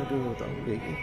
Aduh, tak boleh lagi.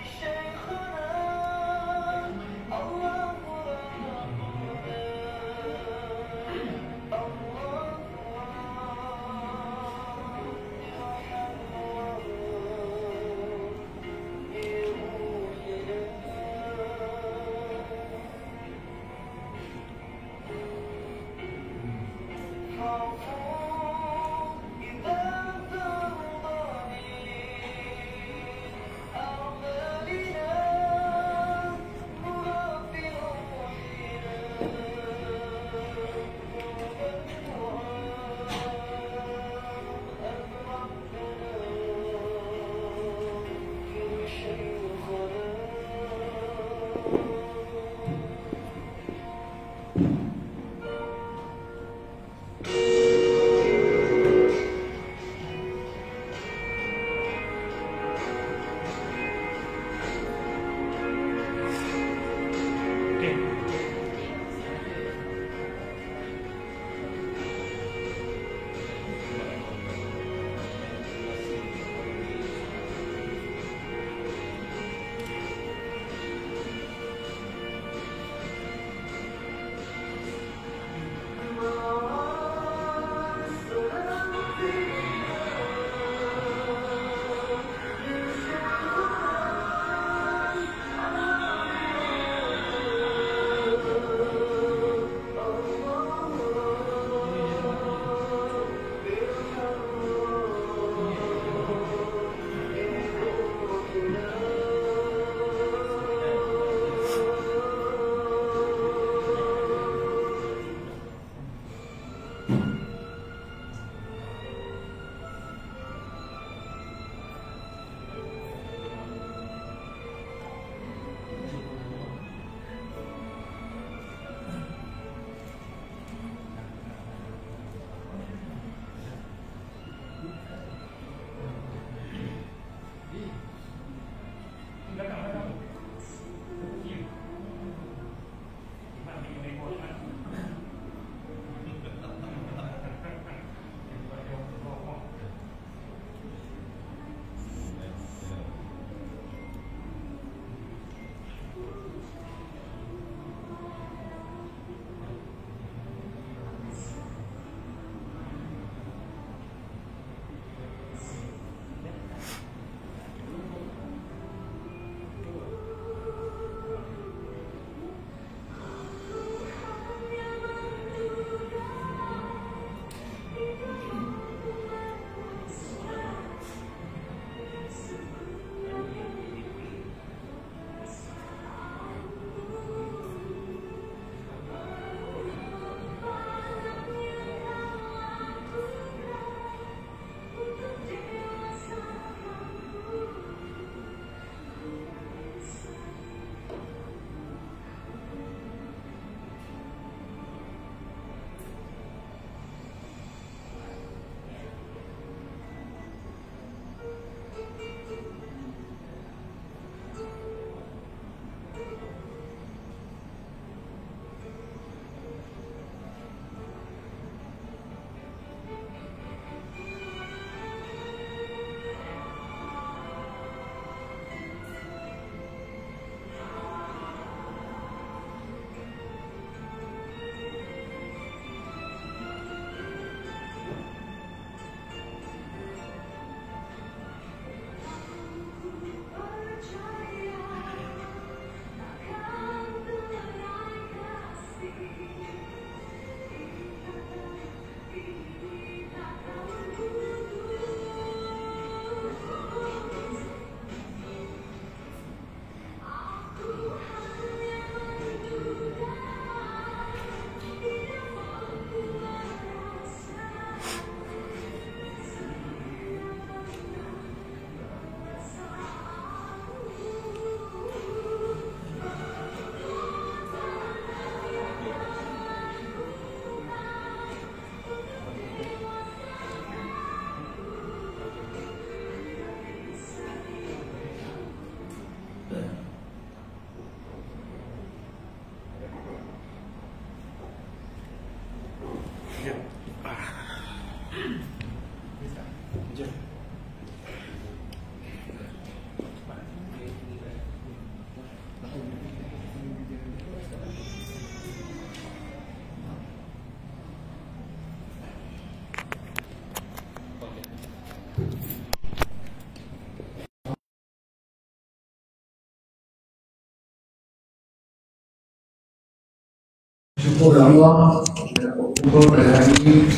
Syukur Allah berkumpul pada hari ini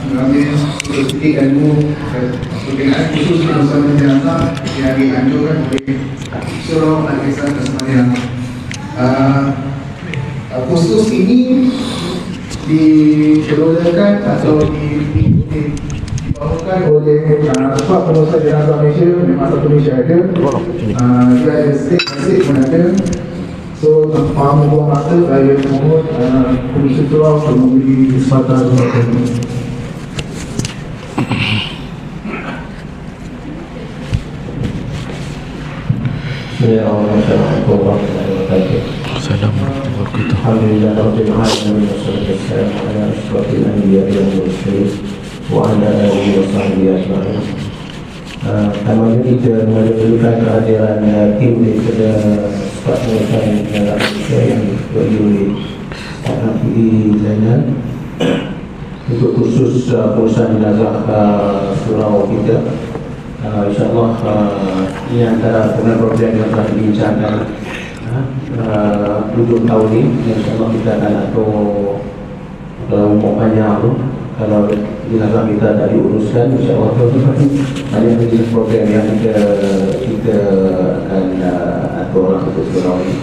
mengambil sedikit ilmu berkenaan khusus bersama jenazah yang dianjurkan oleh Surah Al-Ihsan Tasmania. Khusus ini dikeluarkan atau dibawakan oleh Sebab Pengurusan Jenazah Malaysia, memang satu Malaysia ada, dia ada state pun ada. So, tanpa membuang masa, saya mohon Komisi Surau untuk memberi kesempatan untuk ini. Assalamualaikum warahmatullahi wabarakatuh. Alhamdulillah rabbil alamin wassalatu wassalamu ala asyrafil anbiya'i wal mursalin wa ala alihi wa sahbihi ajma'in. Pertamanya kita memerlukan kehadiran tim daripada Sebab Pengurusan Jenazah Malaysia yang diketuai oleh Nabi Zainal untuk khusus pengurusan jenazah surau kita. InsyaAllah ini antara program yang telah dibincangkan 7 tahun ini. InsyaAllah kita akan atur umur panjang tu. Kalau jenazah kita tak diuruskan, InsyaAllah banyak jenis program yang kita akan atur untuk surau ini.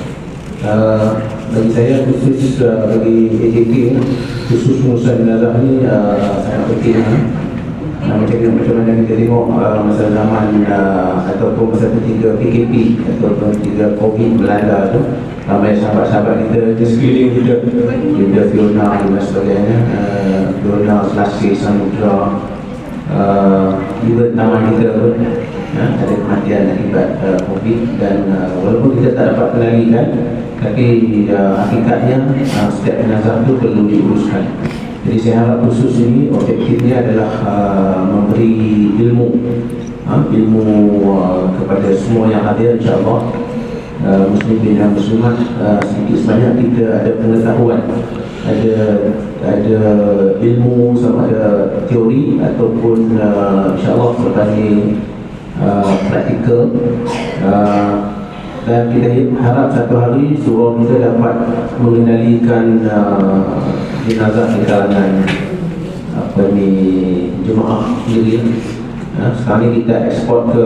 Bagi saya khusus bagi AJK, khusus pengurusan jenazah ini sangat penting. Macam mana kita tengok masa zaman ataupun masa ketiga PKP ataupun ketiga COVID melanda tu, ramai sahabat-sahabat kita di sekeliling kita, Linda Fiona dan sebagainya, Fiona Selasih Samudra, juga nama kita pun ada kematian akibat COVID. Dan walaupun kita tak dapat kenalikan, tapi hakikatnya setiap jenazah tu perlu diuruskan. Jadi saya harap khusus ini objektifnya adalah memberi ilmu kepada semua yang hadir, insyaAllah muslimin dan muslimat. Sedikit sebanyak kita ada pengetahuan, ada ilmu sama ada teori ataupun insyaAllah sebagai praktikal. Dan kita harap satu hari surau kita dapat mengendalikan jenazah di kalangan jemaah sendiri. Sekarang ni kita ekspor ke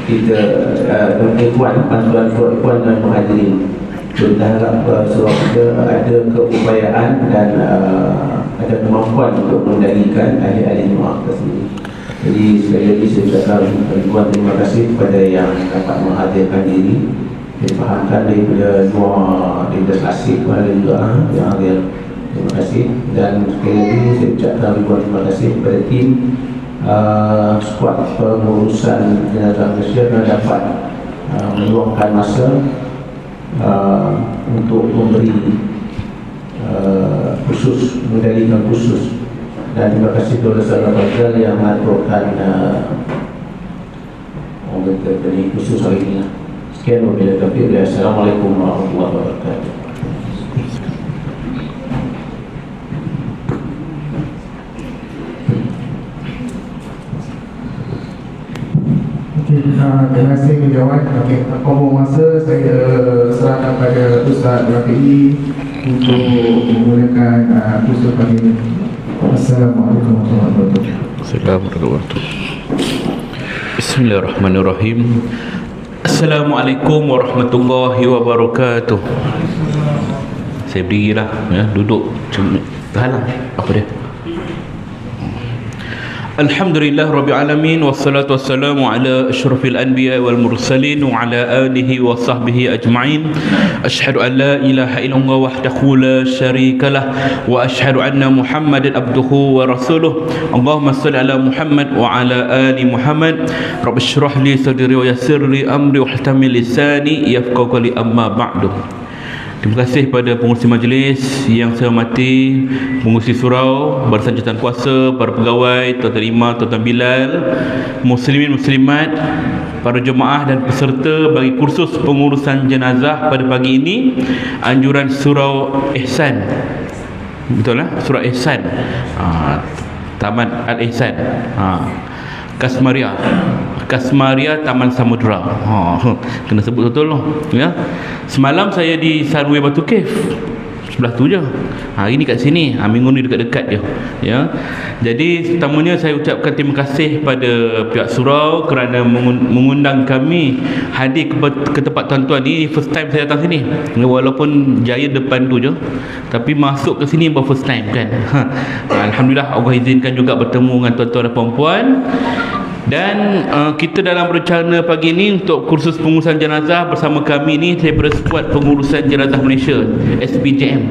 kita ikhwan, bantuan ikhwan dan muhajirin. Kita harap surau kita ada keupayaan dan ada kemampuan untuk mengendalikan ahli-ahli jemaah tersebut. Jadi sekali lagi saya ucapkan ribuan terima kasih kepada yang dapat menghadirkan diri, difahamkan daripada Selasih pun ada juga yang hadir. Terima kasih. Dan sekali lagi saya ucapkan ribuan terima kasih kepada tim skuad pengurusan jenazah Malaysia yang dapat meluangkan masa untuk memberi khusus, mengendalikan khusus. Dan terima kasih kepada Saudara Fazal yang mengaturkan dari khusus hari ini. Sekian wabillahi taufiq. Assalamualaikum warahmatullahi wabarakatuh. Terima kasih menjawab. Tanpa buang masa, saya serahkan pada Ustaz Rafi'i untuk memulakan khusus pagi ini. Assalamualaikum warahmatullahi wabarakatuh. Assalamualaikum. Bismillahirrahmanirrahim. Assalamualaikum warahmatullahi wabarakatuh. Saya berdirilah, duduk terhalang apa dia. Alhamdulillah Rabbil Alamin. Wassalatu wassalamu ala ashrafil anbiya wal mursalin wa ala alihi wa sahbihi ajma'in. Ashhadu an la ilaha illallah wahdahu la syarikalah wa ashhadu anna Muhammadan abduhu wa rasuluh. Allahumma salli ala Muhammad wa ala ali Muhammad. Rabbi shrah li sadri wa yassir li amri wa hltamil lisani yafqahu qawli, amma ba'du. Terima kasih pada pengurusi majlis yang saya hormati, pengurusi surau, barisan jawatan kuasa, para pegawai, tuan-tuan imam, tuan-tuan bilal, muslimin muslimat, para jemaah dan peserta bagi kursus pengurusan jenazah pada pagi ini. Anjuran surau Ihsan, betul lah, surau Ihsan, Taman Al-Ihsan, Kasmaria. Kasmaria Taman Samudra. Kena sebut betul loh, ya. Semalam saya di Sunway Batu Cave, sebelah tu je. Hari ni kat sini, minggu ni dekat-dekat je, ya. Jadi pertamanya saya ucapkan terima kasih pada pihak surau kerana mengundang kami hadir ke tempat tuan-tuan ni. First time saya datang sini, walaupun Giant depan tu je, tapi masuk ke sini baru first time kan. Alhamdulillah Allah izinkan juga bertemu dengan tuan-tuan dan puan-puan. Dan kita dalam rencana pagi ni untuk kursus pengurusan jenazah bersama kami ni daripada Skuad Pengurusan Jenazah Malaysia, SPJM,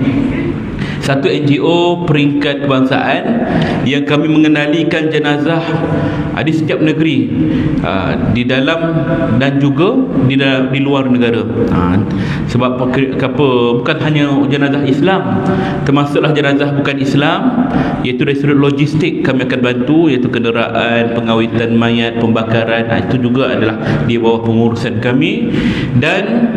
satu NGO peringkat kebangsaan yang kami mengenalikan jenazah di setiap negeri, di dalam dan juga di luar negara. Sebab apa, bukan hanya jenazah Islam, termasuklah jenazah bukan Islam, iaitu dari sudut logistik kami akan bantu, iaitu kenderaan, pengawitan mayat, pembakaran, itu juga adalah di bawah pengurusan kami. Dan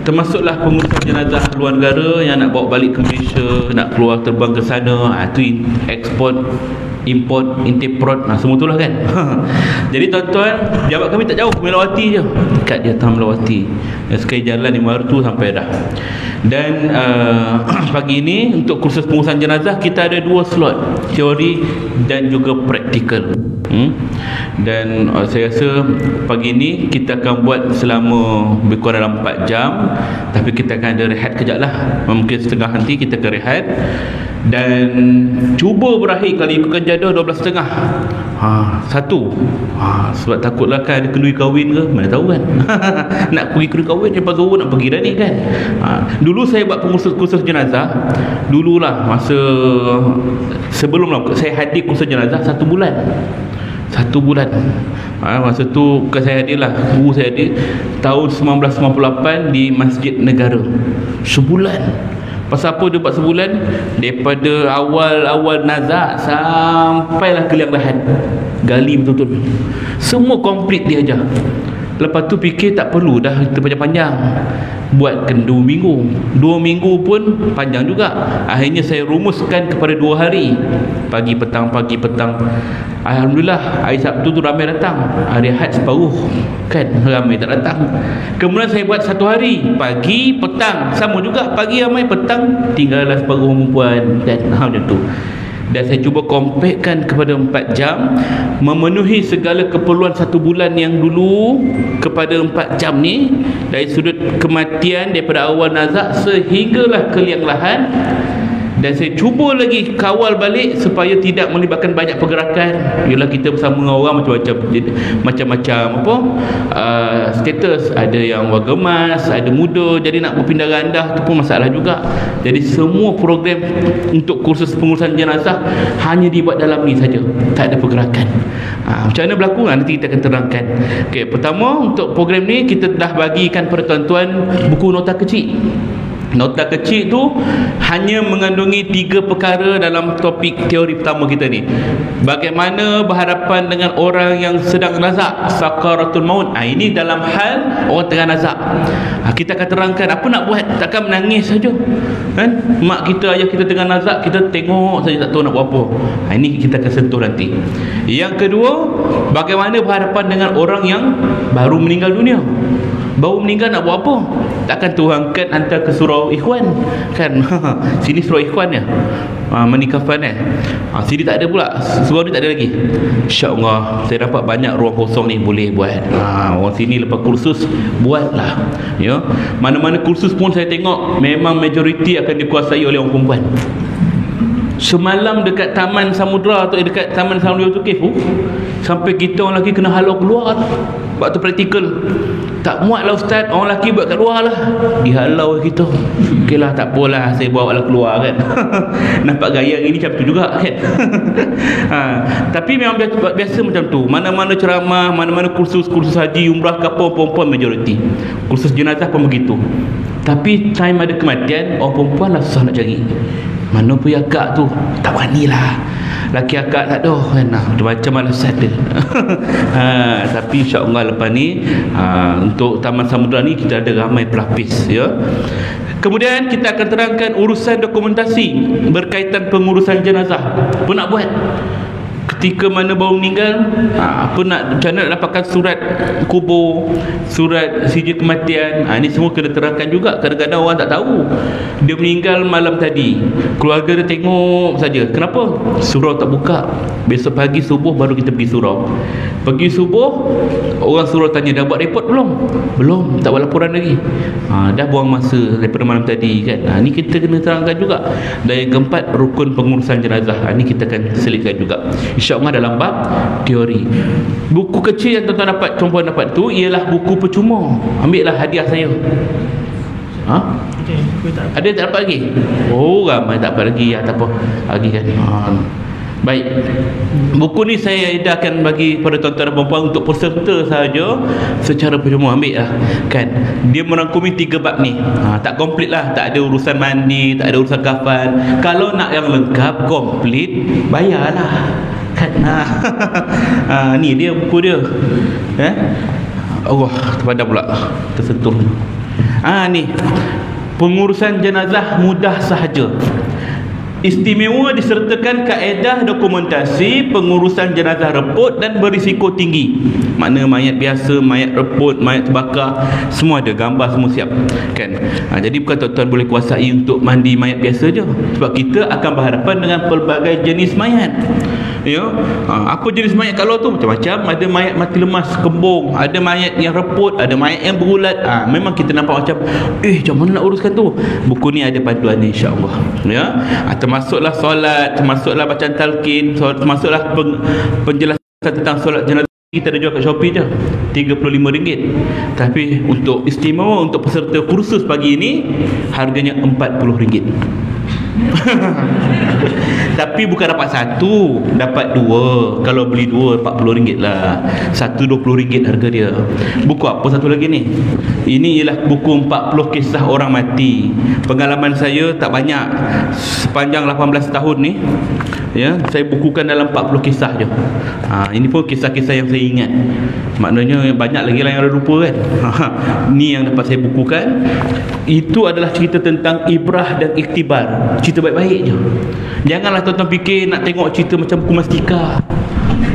termasuklah pengurusan jenazah luar negara yang nak bawa balik ke Malaysia, nak keluar terbang ke sana, itu ekspor, import, interprot, semua itulah kan. Jadi tuan-tuan, jabat kami tak jauh, Melawati je, dekat je Taman Melawati, sekali jalan 5 tu sampai dah. Dan pagi ini untuk kursus pengurusan jenazah kita ada 2 slot, teori dan juga praktikal. Dan saya rasa pagi ini kita akan buat selama lebih kurang dalam 4 jam, tapi kita akan ada rehat kejap lah, mungkin setengah nanti kita akan rehat. Dan cuba berakhir kali ikutkan jadual 12.30. Sebab takutlah kan ada kenduri kahwin ke, mana tahu kan. Nak pergi kenduri kahwin lepas zuhur nak pergi dah ni kan. Dulu saya buat kursus jenazah, dululah masa sebelum lah saya hadir kursus jenazah 1 bulan. 1 bulan. Masa tu bukan saya hadir lah, guru saya hadir tahun 1998 di Masjid Negara. Sebulan. Pasal apa dia buat sebulan? Daripada awal nazak sampailah ke liang lahat, gali betul-betul, semua komplit dia ajar. Lepas tu fikir tak perlu dah kita panjang-panjang, buat kan 2 minggu. 2 minggu pun panjang juga. Akhirnya saya rumuskan kepada 2 hari, pagi petang. Alhamdulillah hari Sabtu tu ramai datang, hari Ahad separuh kan, ramai tak datang. Kemudian saya buat 1 hari, pagi petang sama juga, pagi ramai, petang tinggallah separuh perempuan dan macam tu. Dan saya cuba compactkan kepada 4 jam, memenuhi segala keperluan 1 bulan yang dulu kepada 4 jam ni, dari sudut kematian daripada awal nazak sehinggalah ke liang lahat. Dan saya cuba lagi kawal balik supaya tidak melibatkan banyak pergerakan. Yalah kita bersama dengan orang macam-macam status, ada yang warga emas, ada muda, jadi nak berpindah randah tu pun masalah juga. Jadi semua program untuk kursus pengurusan jenazah hanya dibuat dalam ni saja, tak ada pergerakan. Macam mana berlaku nanti kita akan terangkan. Okey, pertama untuk program ni kita dah bagikan kepada tuan-tuan buku nota kecil. Nota kecil tu hanya mengandungi 3 perkara dalam topik teori pertama kita ni. Bagaimana berhadapan dengan orang yang sedang nazak, sakaratul maut. Ini dalam hal orang tengah nazak. Kita akan terangkan apa nak buat, takkan menangis saja kan. Mak kita, ayah kita tengah nazak, kita tengok saja tak tahu nak buat apa. Ini kita akan sentuh nanti. Yang kedua, bagaimana berhadapan dengan orang yang baru meninggal dunia. Baru meninggal nak buat apa? Takkan Tuhan kan hantar ke surau ikhwan kan. Sini surau ikhwan ya, mandi kafan sini tak ada pula, surau ni tak ada lagi. InsyaAllah saya dapat banyak ruang kosong ni, boleh buat. Orang sini lepas kursus buatlah ya. Mana-mana kursus pun saya tengok memang majoriti akan dikuasai oleh orang perempuan. Semalam dekat Taman Samudra tu, dekat Taman Samudra tu Cave tu, sampai kita orang lelaki kena halau keluar waktu praktikal. Tak muat lah ustaz, orang lelaki buat kat luar lah, dihalau kita. Okey lah, tak apalah, saya bawa lah keluar kan. Nampak gaya ini macam tu juga kan. Tapi memang biasa macam tu. Mana-mana ceramah, mana-mana kursus haji, umrah, kapal, perempuan majoriti. Kursus jenazah pun begitu. Tapi time ada kematian, orang perempuan lah susah nak cari. Mana pergi akak tu, tak berani lah. Laki akak tak ada kan, macam alasan dia. Tapi insyaAllah lepas ni untuk Taman Samudra ni kita ada ramai pelapis ya. Kemudian kita akan terangkan urusan dokumentasi berkaitan pengurusan jenazah. Apa nak buat? ketika mana baru meninggal, apa nak, macam mana nak dapatkan surat kubur, surat sijil kematian, ni semua kena terangkan juga. Kadang-kadang orang tak tahu dia meninggal malam tadi, keluarga dia tengok saja. Kenapa? Surau tak buka. Besok pagi subuh baru kita pergi surau. Pergi subuh, orang surau tanya, dah buat report belum? Belum, tak buat laporan lagi. Dah buang masa daripada malam tadi kan. Ni kita kena terangkan juga. Dan yang keempat, rukun pengurusan jenazah. Ni kita akan selitkan juga, InsyaAllah, dalam bab teori. Buku kecil yang tuan-tuan dapat, perempuan dapat tu ialah buku percuma. Ambil lah hadiah saya. Ada tak dapat lagi? Oh, ramai tak dapat lagi. Tak apa lagi kan. Baik, buku ni saya edarkan bagi pada tuan-tuan dan perempuan untuk peserta sahaja secara percuma. Ambil lah kan. Dia merangkumi 3 bab ni. Tak komplit lah, tak ada urusan mandi, tak ada urusan kafan. Kalau nak yang lengkap, komplit, bayarlah kan. Ni dia buku dia. Allah, terpadam pula, tersentuh. Ni pengurusan jenazah mudah sahaja. Istimewa disertakan kaedah dokumentasi pengurusan jenazah reput dan berisiko tinggi. Makna mayat biasa, mayat reput, mayat terbakar, semua ada gambar, semua siap kan. Jadi bukan tuan-tuan boleh kuasai untuk mandi mayat biasa je, sebab kita akan berhadapan dengan pelbagai jenis mayat. Apa jenis mayat kalau tu macam-macam. Ada mayat mati lemas, kembung, ada mayat yang reput, ada mayat yang berulat. Memang kita nampak macam macam mana nak uruskan tu. Buku ni ada panduan ni, insya-Allah. Termasuklah solat, termasuklah bacaan talqin, termasuklah penjelasan tentang solat jenazah. Kita ada jual kat Shopee je, RM35. Tapi untuk istimewa untuk peserta kursus pagi ini, harganya RM40. Tapi bukan dapat satu, dapat dua. Kalau beli dua, RM40 lah. Satu RM20 harga dia. Buku apa satu lagi ni? Ini ialah buku 40 kisah orang mati. Pengalaman saya tak banyak. Sepanjang 18 tahun ni, saya bukukan dalam 40 kisah je. Ini pun kisah-kisah yang saya ingat. Maknanya banyak lagi lah yang ada lupa kan. Ni yang dapat saya bukukan. Itu adalah cerita tentang ibrah dan iktibar. Cerita baik-baik je. Janganlah tuan-tuan fikir nak tengok cerita macam buku Mastika,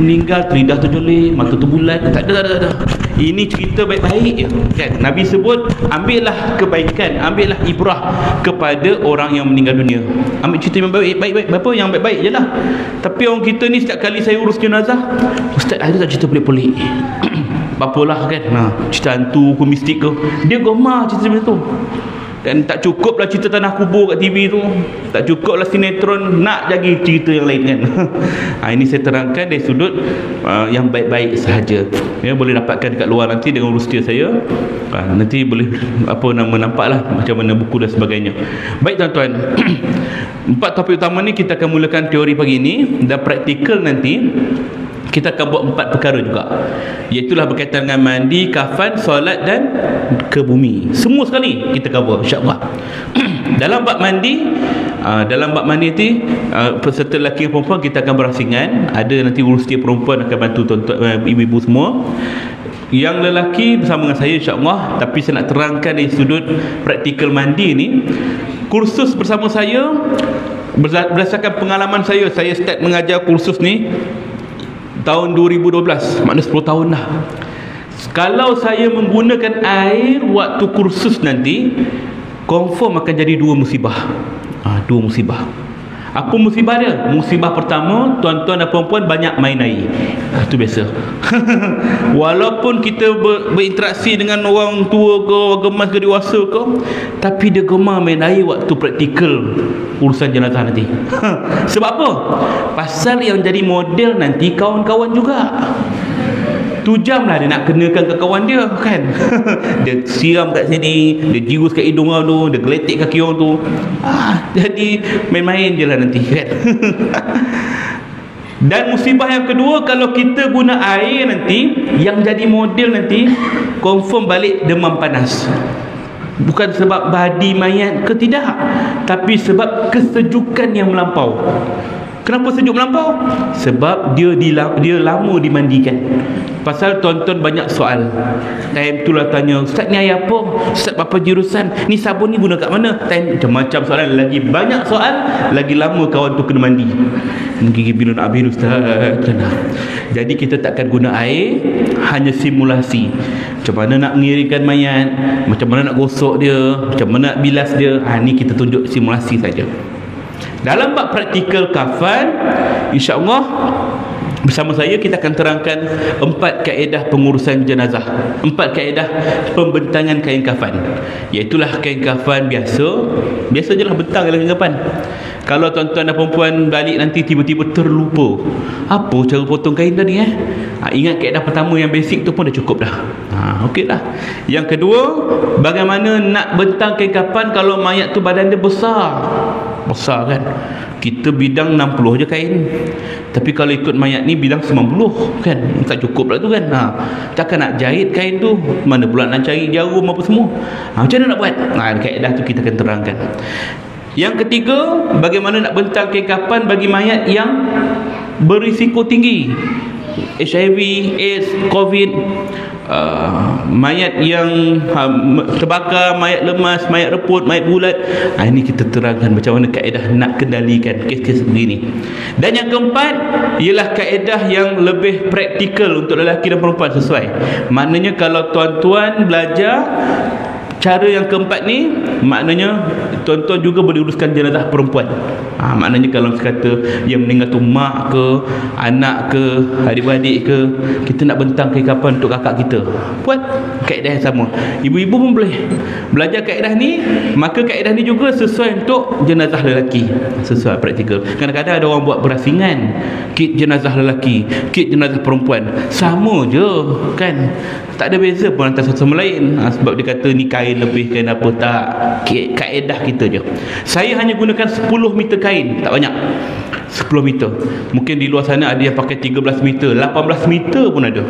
meninggal, lidah terjolek, mata terbulat. Tak ada. Ini cerita baik-baik je kan. Nabi sebut, ambillah kebaikan, ambillah ibrah kepada orang yang meninggal dunia. Ambil cerita yang baik-baik. Apa yang baik-baik je lah. Tapi orang kita ni setiap kali saya urus jenazah, ustaz ada tak cerita pelik-pelik? Apalah kan, cerita hantu ke mistik ke, dia gemar cerita macam tu kan. Tak cukup lah cerita tanah kubur kat TV tu, tak cukup lah sinetron, nak lagi cerita yang lain kan. Ini saya terangkan dari sudut yang baik-baik sahaja. Boleh dapatkan dekat luar nanti dengan urus dia saya. Nanti boleh nampak lah macam mana buku dan sebagainya. Baik tuan-tuan, 4 topik utama ni kita akan mulakan teori pagi ni, dan praktikal nanti kita akan buat 4 perkara juga, iaitulah berkaitan dengan mandi, kafan, solat dan ke bumi. Semua sekali kita cover, insya-Allah. Dalam bab mandi nanti peserta lelaki dan perempuan kita akan berasingan. Ada nanti urus dia perempuan akan bantu tuan-tuan, ibu-ibu semua. Yang lelaki bersama dengan saya, insya-Allah. Tapi saya nak terangkan dari sudut praktikal mandi ni. Kursus bersama saya, berdasarkan pengalaman saya start mengajar kursus ni tahun 2012, maknanya 10 tahun dah. Kalau saya menggunakan air waktu kursus nanti, confirm akan jadi 2 musibah. 2 musibah. Apa musibah dia? Musibah pertama, tuan-tuan dan perempuan banyak main air. Itu biasa. Walaupun kita berinteraksi dengan orang tua ke, orang gemas ke, dewasa ke, tapi dia gemar main air waktu praktikal urusan jenazah nanti. Sebab apa? Pasal yang jadi model nanti kawan-kawan juga. Tujam lah dia nak kenakan ke kawan dia kan. Dia siram kat sini, dia jirus kat hidung orang tu, dia geletik kaki orang tu. Jadi main-main je lah nanti kan. Dan musibah yang kedua, kalau kita guna air nanti, yang jadi model nanti confirm balik demam panas. Bukan sebab badi mayat ke, tidak, tapi sebab kesejukan yang melampau. Kenapa sejuk melampau? Sebab dia lama dimandikan. Pasal tuan-tuan banyak soal. Time tu lah tanya, Ustaz ni air apa? Ustaz apa jurusan? Ni sabun ni guna kat mana? Macam-macam soalan. Lagi banyak soal, lagi lama kawan tu kena mandi. Gigi bila nak habis Ustaz. Jadi kita takkan guna air, hanya simulasi. Macam mana nak mengiringkan mayat, macam mana nak gosok dia, macam mana nak bilas dia. Ni kita tunjuk simulasi saja. Dalam bab praktikal kafan, insya-Allah bersama saya kita akan terangkan 4 kaedah pengurusan jenazah, 4 kaedah pembentangan kain kafan. Iaitulah kain kafan biasa je lah, bentang dalam kain kafan. Kalau tuan-tuan dan perempuan balik nanti tiba-tiba terlupa apa cara potong kain tadi ingat kaedah pertama yang basic tu pun dah cukup dah. Okey lah. Yang kedua, bagaimana nak bentang kain kafan kalau mayat tu badan dia besar kan. Kita bidang 60 je kain, tapi kalau ikut mayat ni bidang 90 kan, tak cukup lah tu kan. Takkan nak jahit kain tu, mana pula nak cari jarum apa semua. Macam mana nak buat? Kaedah tu kita akan terangkan. Yang ketiga, bagaimana nak bentang kain kafan bagi mayat yang berisiko tinggi, HIV, AIDS, COVID, mayat yang terbakar, mayat lemas, mayat reput, mayat bulat. Ini kita terangkan macam mana kaedah nak kendalikan kes-kes begini. Dan yang keempat ialah kaedah yang lebih praktikal untuk lelaki dan perempuan sesuai. Maknanya kalau tuan-tuan belajar cara yang keempat ni, maknanya tuan-tuan juga boleh uruskan jenazah perempuan. Maknanya kalau kata yang meninggal tu mak ke, anak ke, adik-beradik ke, kita nak bentang kain kafan untuk kakak kita, buat kaedah yang sama. Ibu-ibu pun boleh belajar kaedah ni. Maka kaedah ni juga sesuai untuk jenazah lelaki, sesuai praktikal. Kadang-kadang ada orang buat berasingan, kit jenazah lelaki, kit jenazah perempuan, sama je kan, tak ada beza pun antara satu sama lain. Sebab dia kata ni kain lebih, kain apa, tak. Kaedah kita je. Saya hanya gunakan 10 meter kain, tak banyak, 10 meter. Mungkin di luar sana ada yang pakai 13 meter, 18 meter pun ada.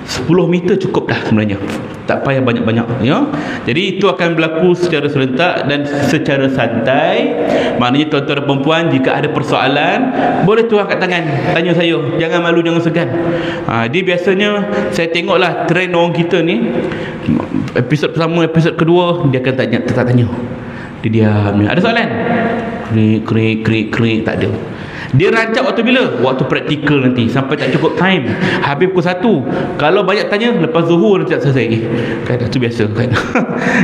10 meter cukup dah sebenarnya, tak payah banyak-banyak ya. Jadi itu akan berlaku secara serentak dan secara santai. Maknanya tuan-tuan dan perempuan, jika ada persoalan, boleh tu angkat tangan, tanya saya. Jangan malu, jangan segan. Dia biasanya saya tengoklah trend orang kita ni, episod pertama, episod kedua, dia akan tanya. Dia diam. Ada soalan? Krik, tak ada. Dia rancak waktu bila? Waktu praktikal nanti, sampai tak cukup time, habis pukul 1. Kalau banyak tanya, lepas zuhur nanti tak selesai lagi kan. Itu biasa kan.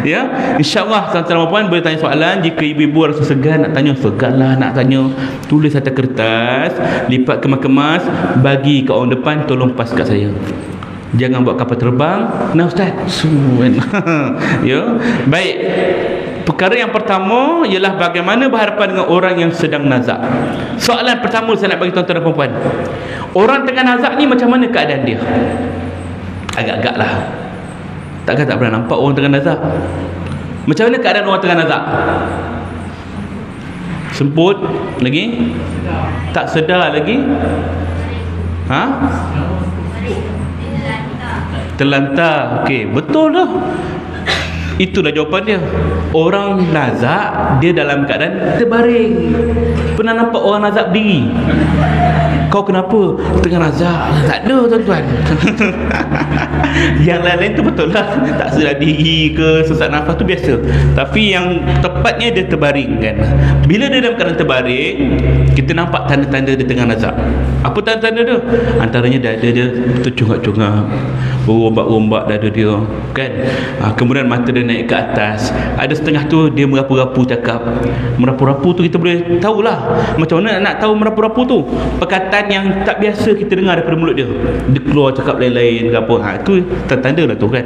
Ya, insyaAllah tuan-tuan dan puan boleh tanya soalan. Jika ibu-ibu rasa segan nak tanya, seganlah nak tanya, tulis atas kertas, lipat kemas-kemas, bagi kat orang depan, tolong pas kat saya. Jangan buat kapal terbang. Nah Ustaz, ya. Baik. Perkara yang pertama ialah bagaimana berhadapan dengan orang yang sedang nazak. Soalan pertama saya nak bagi tuan-tuan dan perempuan, orang tengah nazak ni macam mana keadaan dia? Agak-agak lah, takkan tak pernah nampak orang tengah nazak. Macam mana keadaan orang tengah nazak? Semput lagi? Tak sedar lagi? Terlantar. Okey, betul dah. Itulah jawapan dia. Orang nazak, dia dalam keadaan terbaring. Pernah nampak orang nazak berdiri? Kau kenapa? Tengah nazak. Tak ada tuan-tuan. Yang lain-lain tu betul lah, tak sedar diri ke, sesak nafas tu biasa. Tapi yang tepatnya dia terbaring kan. Bila dia dalam keadaan terbaring, kita nampak tanda-tanda dia tengah nazak. Apa tanda-tanda dia? Antaranya dada dia tercungak-cungak, berombak-ombak dada dia kan. Kemudian mata dia naik ke atas. Ada setengah tu dia merapu-rapu cakap. Merapu-rapu tu kita boleh tahulah. Macam mana nak tahu merapu-rapu tu? Perkataan yang tak biasa kita dengar daripada mulut dia. Dia keluar cakap lain-lain ke apa. Itu tanda lah tu kan.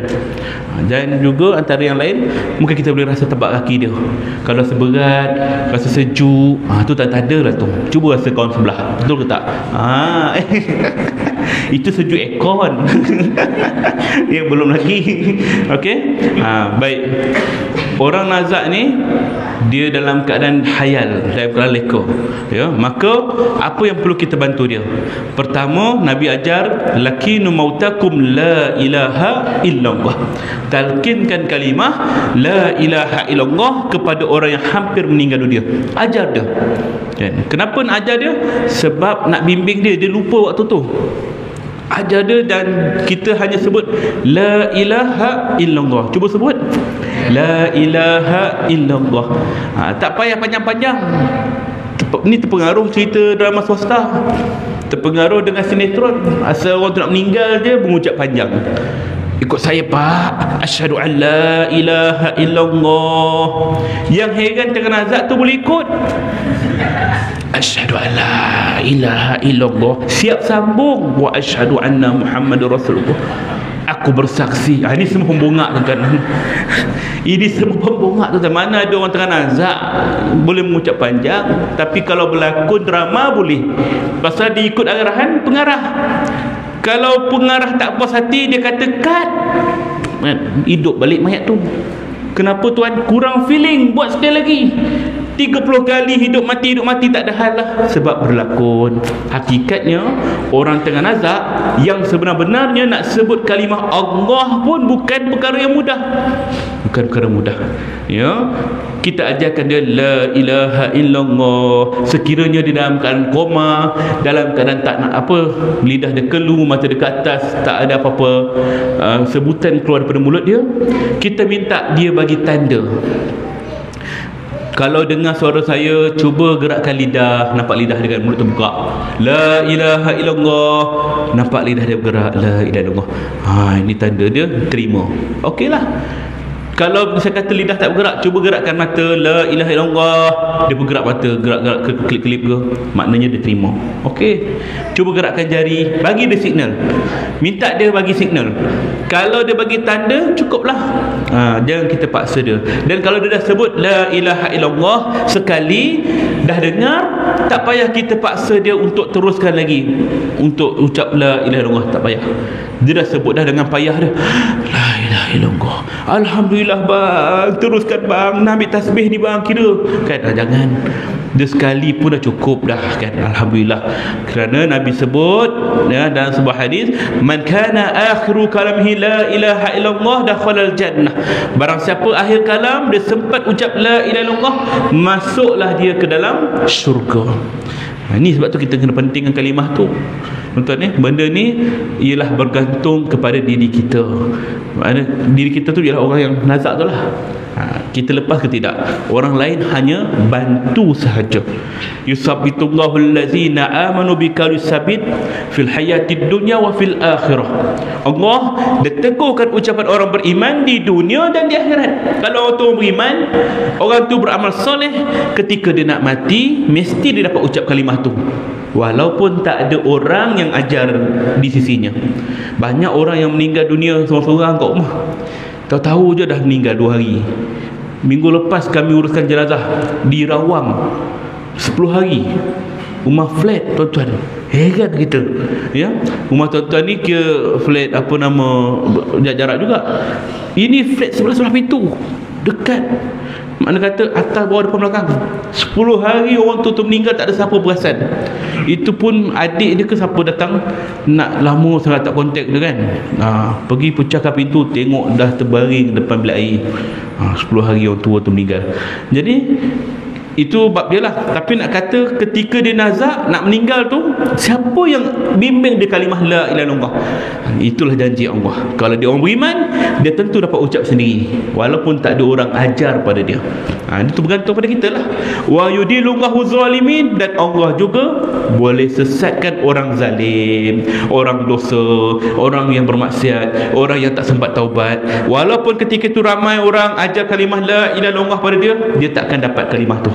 Dan juga antara yang lain, mungkin kita boleh rasa tapak kaki dia. Kalau seberat, rasa sejuk, tu tanda lah tu. Cuba rasa kawan sebelah, betul ke tak? Itu sejuk aircon. Ya, belum lagi. Okey. Baik. Orang nazak ni dia dalam keadaan hayal, dalam keadaan leka, ya, maka apa yang perlu kita bantu dia? Pertama, Nabi ajar lakinu mautakum la ilaha illallah. Talkinkan kalimah la ilaha illallah kepada orang yang hampir meninggal dunia. Ajar dia. Kenapa nak ajar dia? Sebab nak bimbing dia, dia lupa waktu tu. Ajar dia, dan kita hanya sebut la ilaha illallah. Cuba sebut la ilaha illallah. Tak payah panjang-panjang. Ni terpengaruh cerita drama swasta, terpengaruh dengan sinetron. Asal orang tu nak meninggal dia mengucap panjang. Ikut saya pak, asyhadu an la ilaha illallah. Yang heran tengah nazak tu boleh ikut, asyhadu an la ilaha illallah, siap sambung wa asyhadu anna muhammadur rasulullah. Aku bersaksi. Ini semua pembongak tuan-tuan. Ini semua pembongak tuan-tuan. Mana ada orang tengah nazak boleh mengucap panjang, tapi kalau berlakon drama boleh, pasal dia ikut arahan pengarah. Kalau pengarah tak puas hati, dia kata cut, hidup balik mayat tu. Kenapa tuan? Kurang feeling, buat sekali lagi. 30 kali hidup mati tak ada hal lah. Sebab berlakon. Hakikatnya orang tengah nazak yang sebenar-benarnya nak sebut kalimah Allah pun bukan perkara yang mudah. Bukan perkara mudah. Ya, kita ajarkan dia la ilaha illallah. Sekiranya dia dalam keadaan koma, dalam keadaan tak nak apa, lidah dia kelu, mata dia ke atas, tak ada apa-apa sebutan keluar daripada mulut dia, kita minta dia bagi tanda. Kalau dengar suara saya, cuba gerakkan lidah. Nampak lidah dia kan, mulut terbuka. La ilaha illallah. Nampak lidah dia bergerak. La ilaha illallah. Ini tanda dia terima. Okeylah. Kalau saya kata lidah tak bergerak, cuba gerakkan mata. La ilaha illallah. Dia bergerak mata, gerak-gerak ke kelip-kelip ke, maknanya dia terima. Okey. Cuba gerakkan jari, bagi dia signal. Minta dia bagi signal. Kalau dia bagi tanda, cukuplah. Jangan kita paksa dia. Dan kalau dia dah sebut la ilaha illallah sekali, dah dengar, tak payah kita paksa dia untuk teruskan lagi untuk ucap la ilaha illallah. Tak payah. Dia dah sebut dah dengan payah dia, la ilaha illallah, alhamdulillah bang, teruskan bang, nak ambil tasbih ni bang, kira kan. Jangan. Dia sekali pun dah cukup dah kan, alhamdulillah. Kerana Nabi sebut ya, dalam sebuah hadis, man kana akhiru kalamihi la ilaha illallah dakhalal jannah. Barang siapa akhir kalam dia sempat ucap la ilaha illallah, masuklah dia ke dalam syurga. Ini sebab tu kita kena pentingkan kalimah tu. Tuan-tuan, benda ni ialah bergantung kepada diri kita. Maknanya diri kita tu ialah orang yang nazak tu lah. Kita lepas ke tidak? Orang lain hanya bantu sahaja. Yusabbitullahu allazina amanu bikalis sabit fil hayatid dunya wa fil akhirah. Allah teguhkan ucapan orang beriman di dunia dan di akhirat. Kalau orang tu beriman, orang tu beramal soleh, ketika dia nak mati mesti dia dapat ucap kalimah tu, walaupun tak ada orang yang ajar di sisinya. Banyak orang yang meninggal dunia seorang-seorang kat rumah, tahu-tahu je dah meninggal 2 hari. Minggu lepas kami uruskan jenazah di Rawang 10 hari. Rumah flat tuan-tuan. Heran kita. Ya, rumah tuan-tuan ni kira flat apa nama, jarak juga. Ini flat sebelah pintu, dekat. Makna kata atas bawah depan belakang. 10 hari orang tu meninggal, tak ada siapa perasan. Itu pun adik dia ke siapa datang, nak lama sangat tak kontak dia kan. Pergi pecahkan pintu, tengok dah terbaring depan bilik air. 10 hari orang tua tu meninggal. Jadi itu bab dia lah. Tapi nak kata ketika dia nazak nak meninggal tu, siapa yang bimbing dia kalimah la ilaha illallah? Itulah janji Allah. Kalau dia orang beriman, dia tentu dapat ucap sendiri, walaupun tak ada orang ajar pada dia. Itu bergantung pada kita lah. Wa yudilullahu zalimin. Dan Allah juga boleh sesatkan orang zalim, orang dosa, orang yang bermaksiat, orang yang tak sempat taubat. Walaupun ketika itu ramai orang ajar kalimah la ilaha illallah pada dia, dia takkan dapat kalimah tu,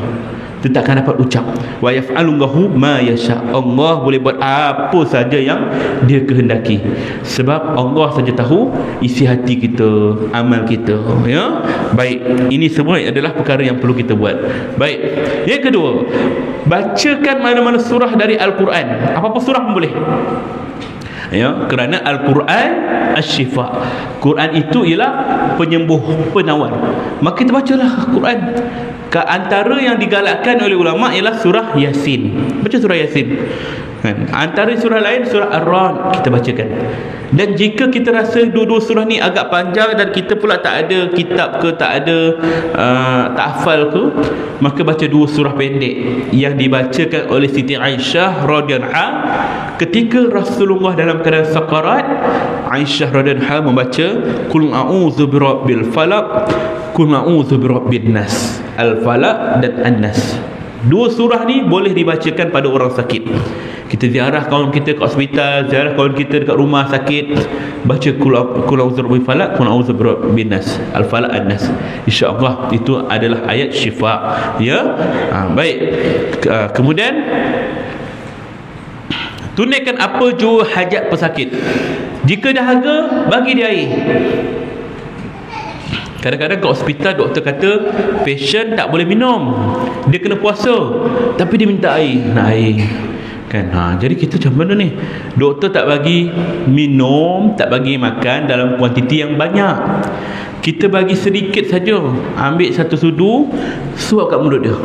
dia takkan dapat ucap. Wa yaf'alullahu ma yasha. Allah boleh buat apa saja yang dia kehendaki, sebab Allah saja tahu isi hati kita, amal kita. Ya, baik, ini semua adalah perkara yang perlu kita buat. Baik, yang kedua, bacakan mana-mana surah dari Al-Quran. Apa-apa surah pun boleh. Ya, kerana Al-Quran Asy-Syifa. Quran itu ialah penyembuh, penawar. Maka kita bacalah Quran. Antara yang digalakkan oleh ulama ialah surah Yasin. Baca surah Yasin. Antara surah lain surah Ar-Ra'd kita bacakan. Dan jika kita rasa dua-dua surah ni agak panjang dan kita pula tak ada kitab ke, tak ada tak hafal ke, maka baca dua surah pendek yang dibacakan oleh Siti Aisyah radhiyallahu anha ketika Rasulullah dalam keadaan sakarat. Aisyah radhiyallahu anha membaca Qul a'udzu birabbil falaq, Qul a'udzu birabbin nas, Al-Falaq dan An-Nas. Dua surah ni boleh dibacakan pada orang sakit. Kita ziarah kawan kita kat hospital, ziarah kawan kita dekat rumah sakit, baca Qul a'udzu birabbil falaq, Qul a'udzu birabbin nas, Al-Falaq An-Nas. Insya-Allah itu adalah ayat syifa. Ya. Baik. Kemudian tunaikan apa jua hajat pesakit. Jika dahaga, bagi dia air. Kadang-kadang kat hospital doktor kata patient tak boleh minum, dia kena puasa, tapi dia minta air, nak air kan. Jadi kita macam mana ni? Doktor tak bagi minum, tak bagi makan dalam kuantiti yang banyak. Kita bagi sedikit saja. Ambil satu sudu, suap kat mulut dia,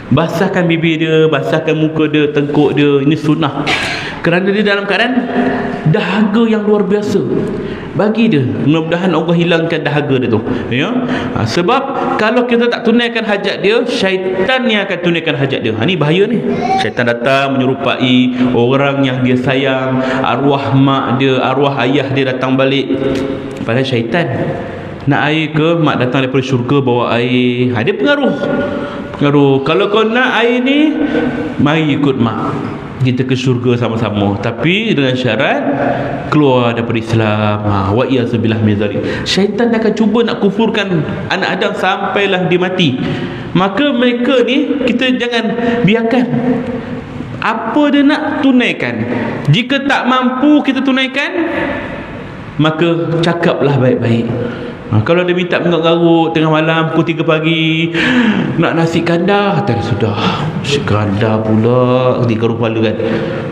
basahkan bibir dia, basahkan muka dia, tengkuk dia. Ini sunnah. Kerana dia dalam keadaan dahaga yang luar biasa. Bagi dia, mudah-mudahan Allah hilangkan dahaga dia tu, ya. Sebab kalau kita tak tunaikan hajat dia, syaitan yang akan tunaikan hajat dia. Ni bahaya ni. Syaitan datang menyerupai orang yang dia sayang, arwah mak dia, arwah ayah dia datang balik. Padahal syaitan nak air ke, mak datang daripada syurga bawa air. Dia pengaruh. Kalau kau nak air ni, mari ikut mak, kita ke syurga sama-sama, tapi dengan syarat keluar daripada Islam. Wa iyyazubillah min zalik. Syaitan akan cuba nak kufurkan anak Adam sampailah dia mati. Maka mereka ni kita jangan biarkan. Apa dia nak tunaikan. Jika tak mampu kita tunaikan, maka cakaplah baik-baik. Kalau dia minta mengarut-garut tengah malam pukul 3 pagi, nak nasi kandar, kata sudah, nasi kandar pula, garuk kepala kan.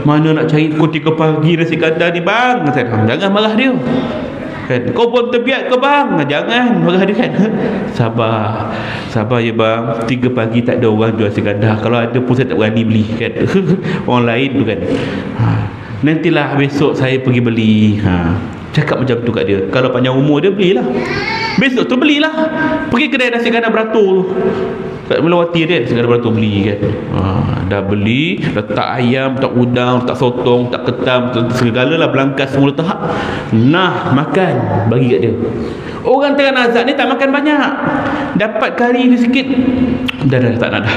Mana nak cari pukul 3 pagi nasi kandar ni bang? Kata, jangan marah dia kan. Kau pun terbiak ke bang? Jangan marah dia kan. Sabar ya bang, 3 pagi tak ada orang jual nasi kandar. Kalau ada pun saya tak berani beli kan. Orang lain tu kan. Nantilah besok saya pergi beli. Cakap macam tu kat dia. Kalau panjang umur dia, belilah. Besok tu belilah. Pergi kedai nasi kandar beratur kat Melawati dia, nasi kandar beratur beli kan. Dah beli, letak ayam, letak udang, letak sotong, letak ketam, segala-lah belangkas semua letak. Nah, makan, bagi kat dia. Orang tengah nazak ni tak makan banyak, dapat kari ni sikit, dah tak nak dah.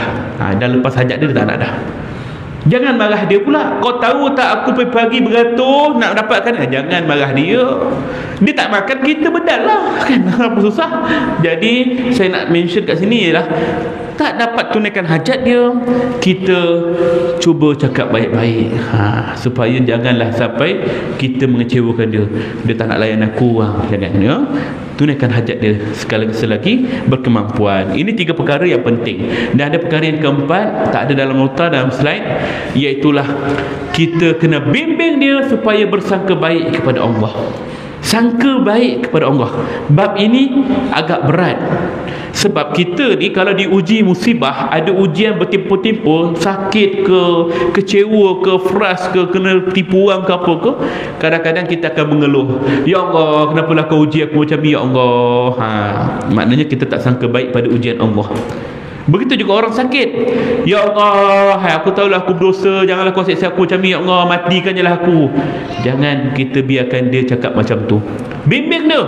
Dah lepas hajat dia tak nak dah. Jangan marah dia pula. Kau tahu tak aku pagi beratur nak dapatkan? Jangan marah dia. Dia tak makan, kita bedal lah kan. Apa susah. Jadi saya nak mention kat sini ialah tak dapat tunaikan hajat dia, kita cuba cakap baik-baik, supaya janganlah sampai kita mengecewakan dia. Dia tak nak layan aku, jangan, ya. Tunaikan hajat dia sekali lagi berkemampuan. Ini 3 perkara yang penting. Dan ada perkara yang keempat, tak ada dalam nota, dalam slide, iaitulah kita kena bimbing dia supaya bersangka baik kepada Allah. Sangka baik kepada Allah. Bab ini agak berat. Sebab kita ni kalau diuji musibah, ada ujian bertimpul-timpul, sakit ke, kecewa ke, frust ke, kena tipu orang ke apa ke, kadang-kadang kita akan mengeluh, ya Allah, kenapalah kau uji aku macam ni ya Allah. Maknanya kita tak sangka baik pada ujian Allah. Begitu juga orang sakit. Ya Allah, aku tahulah aku berdosa, janganlah kau siksa aku macam ni ya Allah, matikan je lah aku. Jangan kita biarkan dia cakap macam tu. Bimbing dia.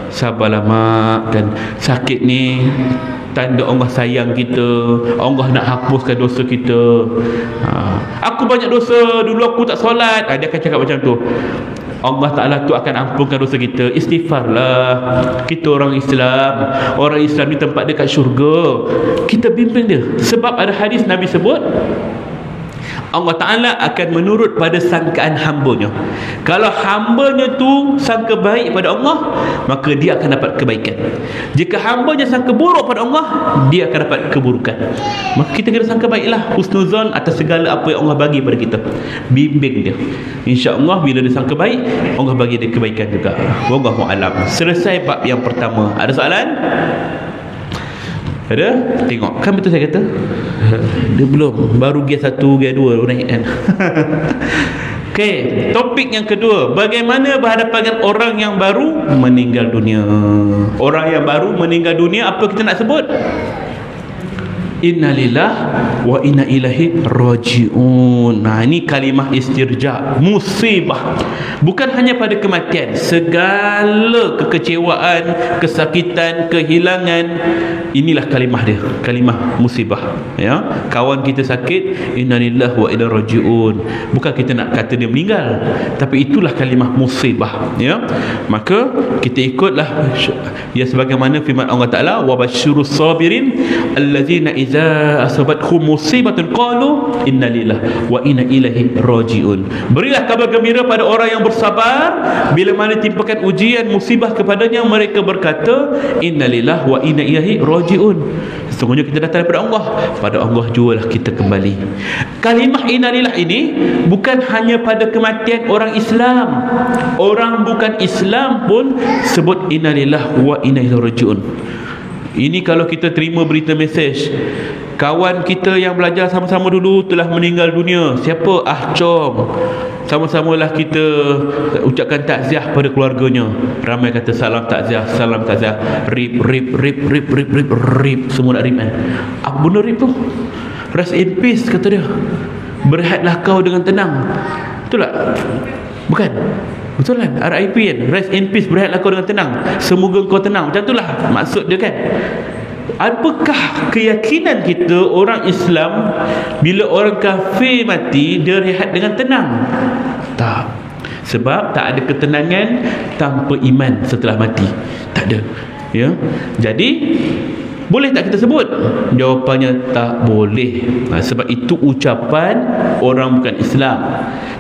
Sabarlah mak, dan sakit ni tanda Allah sayang kita. Allah nak hapuskan dosa kita. Aku banyak dosa, dulu aku tak solat. Dia akan cakap macam tu. Allah Ta'ala tu akan ampunkan dosa kita. Istighfarlah. Kita orang Islam. Orang Islam ni tempat dia kat syurga. Kita bimbing dia. Sebab ada hadis Nabi sebut, Allah Ta'ala akan menurut pada sangkaan hambanya. Kalau hambanya tu sangka baik pada Allah, maka dia akan dapat kebaikan. Jika hambanya sangka buruk pada Allah, dia akan dapat keburukan. Maka kita kena sangka baiklah, husnuzon atas segala apa yang Allah bagi pada kita. Bimbing dia, insya-Allah bila dia sangka baik, Allah bagi dia kebaikan juga. Wallahu alam. Selesai bab yang pertama. Ada soalan? Ada? Tengok, kan betul saya kata? Dia belum, baru gear 1, gear 2 naik kan. Okey, topik yang kedua, bagaimana berhadapan dengan orang yang baru meninggal dunia. Orang yang baru meninggal dunia, apa kita nak sebut? Innalillah wa inna ilaihi raji'un. Nah, ini kalimah istirja, musibah. Bukan hanya pada kematian, segala kekecewaan, kesakitan, kehilangan, inilah kalimah dia, kalimah musibah. Ya, kawan kita sakit, innalillah wa inna raji'un. Bukan kita nak kata dia meninggal, tapi itulah kalimah musibah. Ya, maka kita ikutlah ya sebagaimana firman Allah Ta'ala, wa basyirus sabirin allazina idza asabatkum musibatun qalu inna lillahi wa inna ilaihi raji'un. Berilah kabar gembira pada orang yang bersabar bila mana timpakan ujian musibah kepadanya, mereka berkata inna lillahi wa inna ilaihi raji'un. Sesungguhnya kita datang daripada Allah, pada Allah jualah kita kembali. Kalimah inna lillahi ini bukan hanya pada kematian orang Islam. Orang bukan Islam pun sebut inna lillahi wa inna ilaihi raji'un. Ini kalau kita terima berita mesej, kawan kita yang belajar sama-sama dulu telah meninggal dunia. Siapa? Ah Chong. Sama-samalah kita ucapkan takziah pada keluarganya. Ramai kata salam takziah, salam takziah. Rip, rip, rip, rip, rip, rip, rip. Semua nak rip kan? Apa benda rip tu? Rest in peace kata dia. Berehatlah kau dengan tenang. Betul tak? Bukan? Betul kan? RIP kan? Rest in peace, berehatlah kau dengan tenang. Semoga kau tenang. Macam itulah maksud dia kan? Apakah keyakinan kita orang Islam bila orang kafir mati dia rehat dengan tenang? Tak. Sebab tak ada ketenangan tanpa iman setelah mati. Tak ada. Ya. Jadi boleh tak kita sebut? Jawapannya tak boleh. Sebab itu ucapan orang bukan Islam.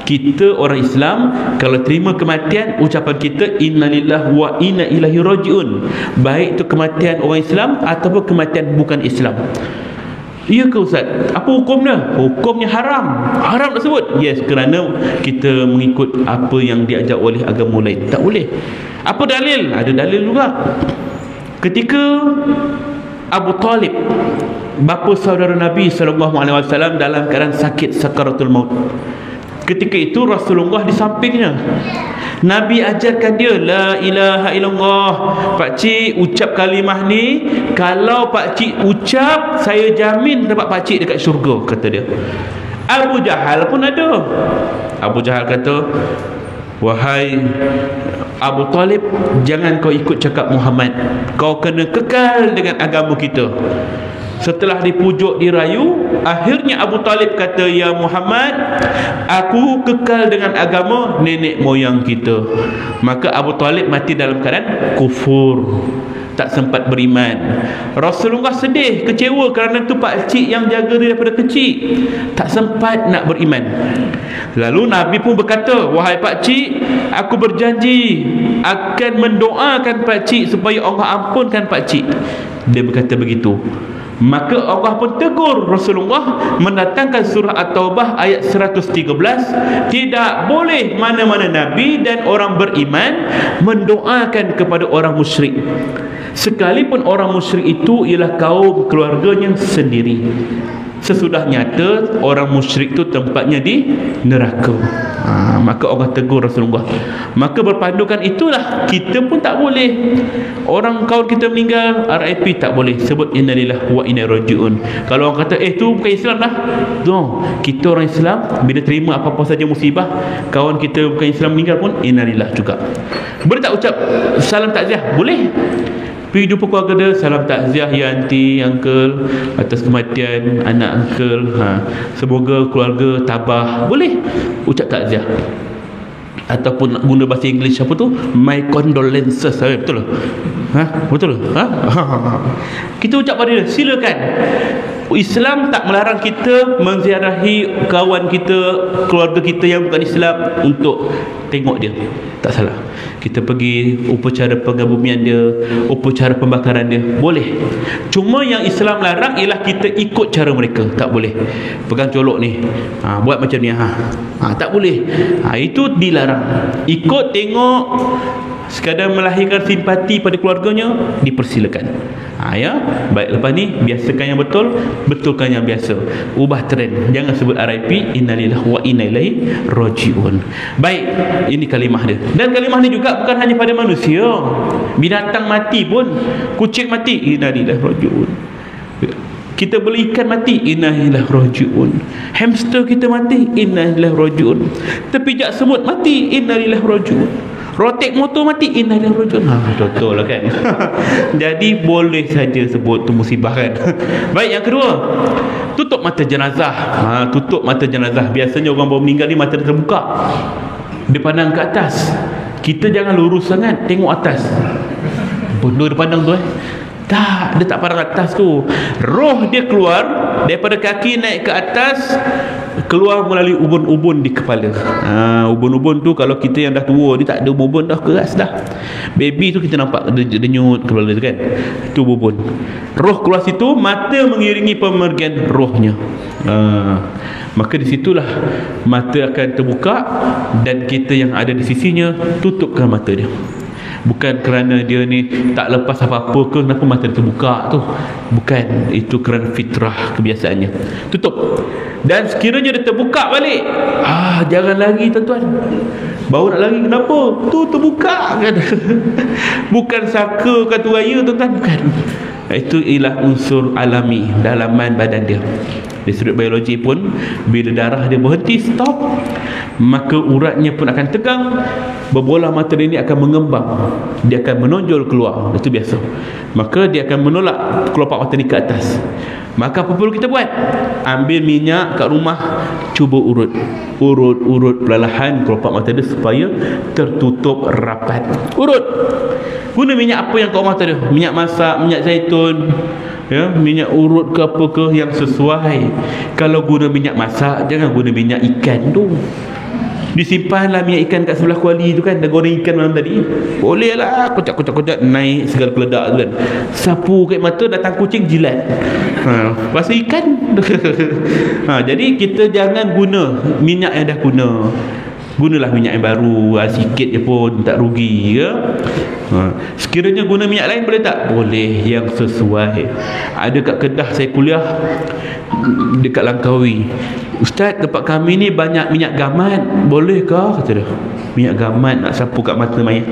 Kita orang Islam kalau terima kematian, ucapan kita innalillahi wa inna ilaihi raji'un. Baik itu kematian orang Islam ataupun kematian bukan Islam. Ya ke Ustaz? Apa hukumnya? Hukumnya haram. Haram nak sebut? Yes, kerana kita mengikut apa yang diajar oleh agama lain. Tak boleh. Apa dalil? Ada dalil juga. Ketika Abu Talib, bapa saudara Nabi SAW, dalam keadaan sakit sakaratul maut, ketika itu Rasulullah di sampingnya. Nabi ajarkan dia la ilaha illallah. Pak cik ucap kalimah ni, kalau pak cik ucap, saya jamin tempat pak cik dekat syurga, kata dia. Abu Jahal pun ada. Abu Jahal kata, wahai Abu Talib, jangan kau ikut cakap Muhammad, kau kena kekal dengan agama kita. Setelah dipujuk, dirayu, akhirnya Abu Talib kata, ya Muhammad, aku kekal dengan agama nenek moyang kita. Maka Abu Talib mati dalam keadaan kufur, tak sempat beriman. Rasulullah sedih, kecewa kerana tu pakcik yang jaga dia daripada kecil, tak sempat nak beriman. Lalu Nabi pun berkata, wahai pakcik, aku berjanji akan mendoakan pakcik supaya Allah ampunkan pakcik. Dia berkata begitu. Maka Allah pun tegur Rasulullah, mendatangkan surah At-Taubah ayat 113, tidak boleh mana-mana Nabi dan orang beriman mendoakan kepada orang musyrik, sekalipun orang musyrik itu ialah kaum keluarganya sendiri. Sesudah nyata orang musyrik itu tempatnya di neraka. Maka Allah tegur Rasulullah. Maka berpandukan itulah kita pun tak boleh. Orang kawan kita meninggal, RIP tak boleh sebut innalillahi wa inna raji'un. Kalau orang kata tu bukan Islam dah. No, kita orang Islam bila terima apa-apa saja musibah, kawan kita bukan Islam meninggal pun innalillahi juga. Boleh tak ucap salam takziah? Boleh. Pergi jumpa keluarga dia, salam takziah ya aunty, uncle atas kematian anak uncle. Semoga keluarga tabah. Boleh ucap takziah. Ataupun guna bahasa English apa tu? My condolences. Betul lah? Betul lah? Kita ucap pada dia, silakan. Islam tak melarang kita menziarahi kawan kita, keluarga kita yang bukan Islam untuk tengok dia. Tak salah. Kita pergi upacara pengabumian dia, upacara pembakaran dia, boleh. Cuma yang Islam larang ialah kita ikut cara mereka. Tak boleh. Pegang colok ni, buat macam ni, tak boleh. Itu dilarang. Ikut tengok, sekadar melahirkan simpati pada keluarganya, dipersilakan. Ya, baik, lepas ni biasakan yang betul, betulkan yang biasa. Ubah trend, jangan sebut RIP, innalillahi wa inna ilaihi rajiun. Baik, ini kalimah dia. Dan kalimah ni juga bukan hanya pada manusia, binatang mati pun. Kucing mati, innalillahi rajiun. Kita beli ikan mati, innalillahi rajiun. Hamster kita mati, innalillahi rajiun. Terpijak semut mati, innalillahi rajiun. Rotek motor mati, innalillahi rajiun. Contoh lah kan. Jadi boleh saja sebut tu musibah kan. Baik, yang kedua, tutup mata jenazah. Tutup mata jenazah. Biasanya orang baru meninggal ni mata dia terbuka, dia pandang ke atas. Kita jangan lurus sangat, tengok atas. Bodoh dia pandang tu Tak, dia tak pandang atas tu. Roh dia keluar daripada kaki naik ke atas, keluar melalui ubun-ubun di kepala. Ubun-ubun tu kalau kita yang dah tua ni tak ada ubun, dah keras dah. Baby tu kita nampak denyut kepala tu kan. Itu ubun. Roh keluar situ, mata mengiringi pemergian rohnya. Maka di situlah mata akan terbuka dan kita yang ada di sisinya tutupkan mata dia. Bukan kerana dia ni tak lepas apa-apa ke, kenapa mata dia terbuka tu. Bukan, itu kerana fitrah kebiasaannya. Tutup. Dan sekiranya dia terbuka balik, jangan lagi tuan-tuan. Baru nak lagi, kenapa? Tu terbuka kan. Bukan saka kata raya tuan-tuan, bukan. Itu ialah unsur alami dalaman badan dia. Di sudut biologi pun, bila darah dia berhenti, stop, maka uratnya pun akan tegang, berbola mata dia ni akan mengembang, dia akan menonjol keluar. Itu biasa. Maka dia akan menolak kelopak mata ni ke atas. Maka apa perlu kita buat? Ambil minyak kat rumah, cuba urut perlahan kelopak mata dia supaya tertutup rapat. Urut. Guna minyak apa yang kat rumah tadi? Minyak masak, minyak zaitun, minyak urut ke apa ke yang sesuai. Kalau guna minyak masak, jangan guna minyak ikan tu. Disimpanlah minyak ikan kat sebelah kuali tu kan, dah goreng ikan malam tadi, boleh lah kocak naik segala keledak tu kan. Sapu kat mata, datang kucing jilat, rasa ikan. Jadi kita jangan guna minyak yang dah guna. Gunalah minyak yang baru, sikit je pun tak rugi ya. Sekiranya guna minyak lain boleh tak? Boleh, yang sesuai. Ada kat Kedah saya kuliah dekat Langkawi, Ustaz, tempat kami ni banyak minyak gamat, bolehkah? Kata dia, minyak gamat nak sapu kat mata mayat.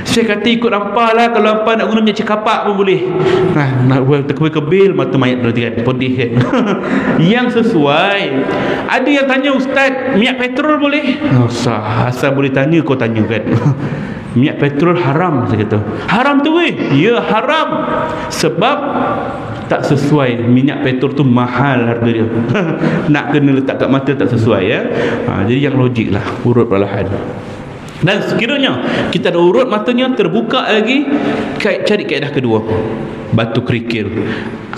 Saya kata ikut rampah lah. Kalau rampah nak guna minyak cekapak pun boleh. Nak buat terkebil-kebil mata mayat berarti kan, pedih kan. Yang sesuai. Ada yang tanya, Ustaz, minyak petrol boleh? Asal boleh tanya, kau tanya kan. Minyak petrol haram, saya kata. Haram tu weh? Ya, haram. Sebab tak sesuai. Minyak petrol tu mahal harga dia. Nak kena letak kat mata tak sesuai ya. Jadi yang logik lah, urut perlahan. Dan sekiranya kita dah urut matanya terbuka lagi, cari kaedah kedua, batu kerikil.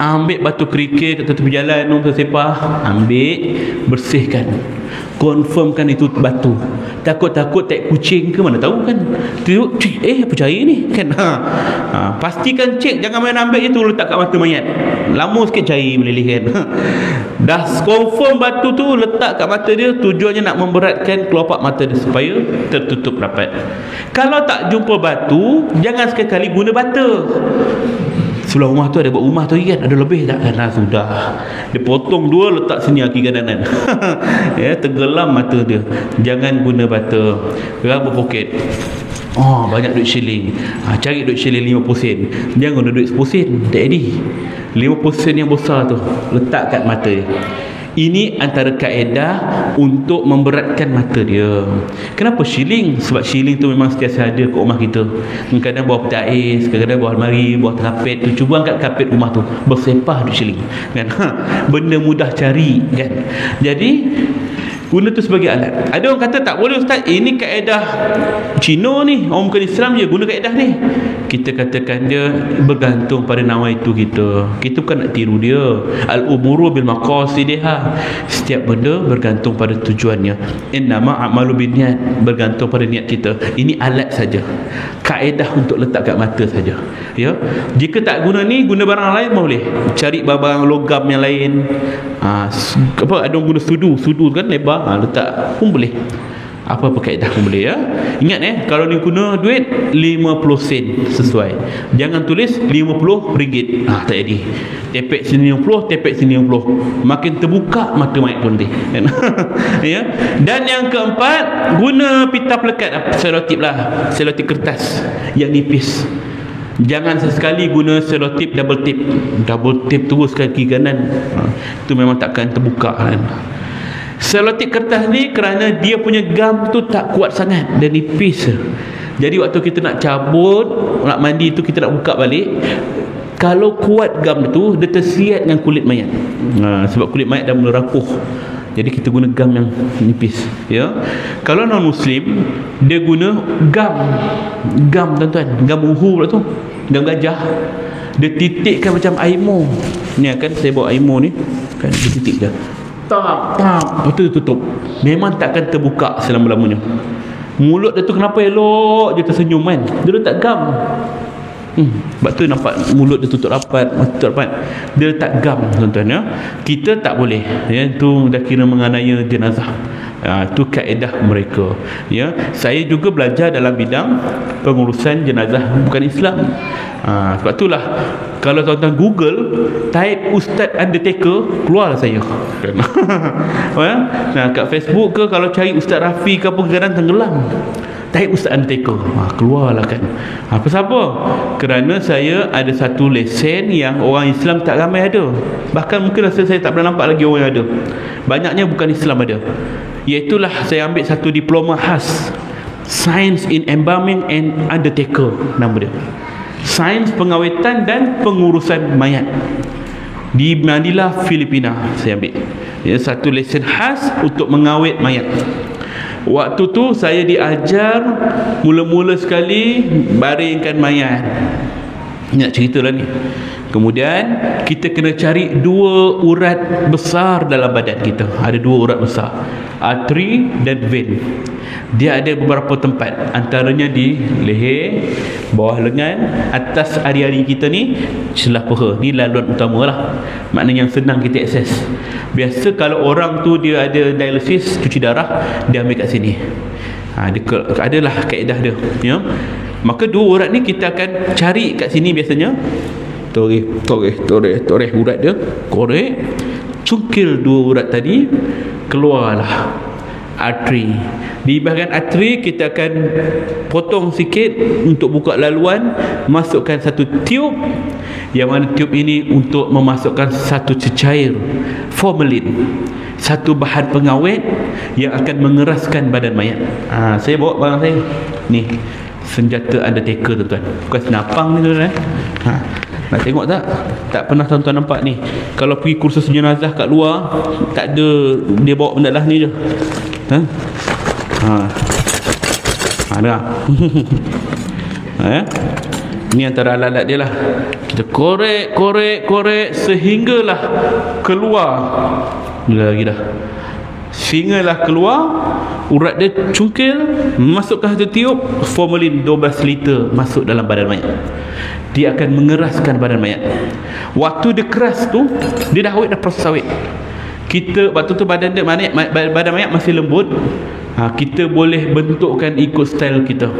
Ambil batu kerikil kat tepi jalan tu tersepah, ambil, bersihkan, confirmkan itu batu. Takut-takut tak kucing ke mana tahu kan. Apa cair ni kan. Pastikan cek, jangan main ambil je tu letak kat mata mayat. Lama sikit cair meleleh kan. Dah confirm batu tu letak kat mata dia, tujuannya nak memberatkan kelopak mata dia supaya tertutup rapat. Kalau tak jumpa batu, jangan sekali-kali guna bata. Sebelah rumah tu ada buat rumah tu kan, ada lebih tak kan? Sudah, dia potong dua, letak sini kaki kanan. Tenggelam mata dia. Jangan guna bata. Raba poket. Banyak duit shilling, cari duit shilling 50 sen. Jangan guna duit 10 sen. Tak ada 50 sen yang besar tu, letak kat mata dia. Ini antara kaedah untuk memberatkan mata dia. Kenapa shilling? Sebab shilling tu memang sentiasa ada kat rumah kita. Kadang-kadang bawah peti ais, kadang-kadang bawah almari, bawah karpet tu. Cuba angkat karpet rumah tu, bersepah duit shilling kan. Benda mudah cari kan. Jadi Guna tu sebagai alat. Ada orang kata tak boleh ustaz, ini kaedah Cina ni, orang bukan Islam je guna kaedah ni. Kita katakan dia bergantung pada nawaitu kita. Kita bukan nak tiru dia. Al-umuru bil maqasidiha. Setiap benda bergantung pada tujuannya. Innama a'malu binniat, bergantung pada niat kita. Ini alat saja. Kaedah untuk letak kat mata saja. Ya. Jika tak guna ni, guna barang lain boleh. Cari barang logam yang lain. Apa ada orang guna sudu kan lebar, letak pun boleh. Apa-apa kaedah pun boleh ya. Ingat kalau ni guna duit 50 sen sesuai. Jangan tulis RM50. Tak jadi. Tepek sini 50, tepek sini 50. Makin terbuka mata mayat pun dia. Ya. Dan yang keempat, guna pita pelekat, selotip lah, selotip kertas yang nipis. Jangan sesekali guna selotip double tape terus kaki kanan. Itu memang takkan terbuka kan. Selotip kertas ni kerana dia punya gam tu tak kuat sangat dan nipis. Jadi waktu kita nak cabut, nak mandi tu, kita nak buka balik, kalau kuat gam tu, dia tersiat dengan kulit mayat. Sebab kulit mayat dah mula rapuh. Jadi kita guna gam yang nipis ya. Kalau non muslim, dia guna gam tuan-tuan, gam uhu pula tu, gam gajah. Dia titikkan macam aimo. Ni kan saya bawa aimo ni kan, dia titik je. Tap, betul tutup. Memang takkan terbuka selama-lamanya. Mulut dia tu kenapa elok je tersenyum kan? Dia letak gam. Sebab tu nampak mulut dia tutup rapat, dia letak gam tuan-tuan ya. Kita tak boleh ya, tu dah kira menganiaya jenazah. Itu kaedah mereka ya. Saya juga belajar dalam bidang pengurusan jenazah bukan Islam. Sebab itulah kalau tuan-tuan Google type Ustaz Undertaker, keluarlah saya. Kat Facebook ke kalau cari Ustaz Rafi ke apa, kadang tenggelam. Type Ustaz Undertaker, keluarlah kan. Apa? Kerana saya ada satu lesen yang orang Islam tak ramai ada. Bahkan mungkin rasa saya tak pernah nampak lagi orang yang ada. Banyaknya bukan Islam ada. Iaitulah saya ambil satu diploma khas, Science in Embalming and Undertaker nama dia. Sains pengawetan dan pengurusan mayat di Manila, Filipina. Saya ambil satu lesen khas untuk mengawet mayat. Waktu tu saya diajar mula-mula sekali baringkan mayat. Nak ceritalah ni. Kemudian kita kena cari 2 urat besar dalam badan kita. Ada 2 urat besar, arteri dan vein. Dia ada beberapa tempat, antaranya di leher, bawah lengan, atas ari-ari kita ni, celah paha. Ni laluan utama lah, maknanya yang senang kita akses. Biasa kalau orang tu dia ada dialisis, cuci darah, dia ambil kat sini. Adalah kaedah dia ya. Maka 2 urat ni kita akan cari kat sini biasanya. Toreh urat dia, korek, cungkil 2 urat tadi, keluarlah arteri. Di bahagian arteri kita akan potong sikit untuk buka laluan, masukkan satu tiub, yang mana tiub ini untuk memasukkan satu cecair formalin, satu bahan pengawet yang akan mengeraskan badan mayat. Saya bawa barang saya ni, senjata Undertaker tuan-tuan, bukan senapang ni tuan-tuan. Nak tengok tak? Tak pernah tuan-tuan nampak ni. Kalau pergi kursus jenazah kat luar, tak ada, dia bawa benda lah ni je. Ada. Ni antara alat-alat dia lah. Kita korek sehinggalah keluar. Lagi dah. Sehinggalah keluar urat dia, cungkil, masukkan satu tiup formalin 12 liter masuk dalam badan mayat. Dia akan mengeraskan badan mayat. Waktu dia keras tu, dia dah awet, dah proses awet. Kita waktu tu badan mayat masih lembut. Kita boleh bentukkan ikut style kita.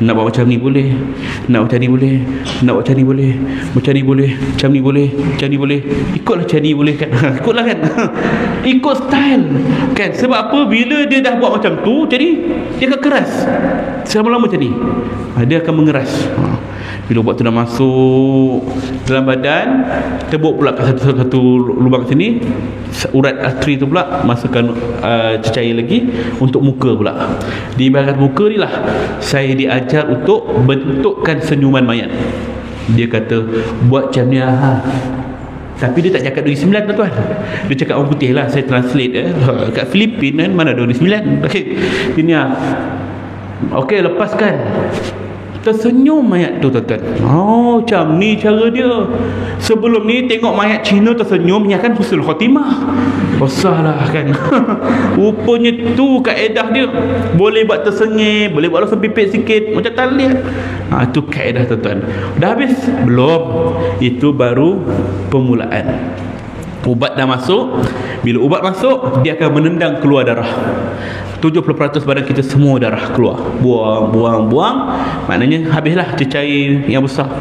Nak buat macam ni boleh, nak macam ni boleh, nak buat macam ni boleh, macam ni boleh, macam ni boleh, macam ni boleh. Ikutlah macam ni boleh kan. Ikutlah kan. Ikut style kan. Sebab apa? Bila dia dah buat macam tu, jadi dia akan keras selama-lama macam ni. Dia akan mengeras. Bila ubat tu dah masuk dalam badan, tebuk pula ke satu lubang sini, urat arteri tu pula masukkan cecair lagi untuk muka pula. Di bahagian muka ni lah saya diajar untuk bentukkan senyuman mayat. Dia kata buat macam ni lah, Tapi dia tak cakap Negeri Sembilan, tuan-tuan. Dia cakap orang putih lah, saya translate kat Filipina kan mana ada Negeri Sembilan. Okay. Ini lah. Okey, lepaskan. Tersenyum mayat tu, tuan-tuan. Oh, macam ni cara dia. Sebelum ni tengok mayat Cina tersenyum, ni kan husnul khotimah. Besarlah kan. Rupanya tu kaedah dia. Boleh buat tersengih, boleh buat rasa pipit sikit, macam tak lihat. Itu kaedah, tuan-tuan. Dah habis? Belum. Itu baru permulaan. Ubat dah masuk. Bila ubat masuk, dia akan menendang keluar darah. 70% badan kita semua darah keluar. Buang. Maknanya habislah cecair yang besar.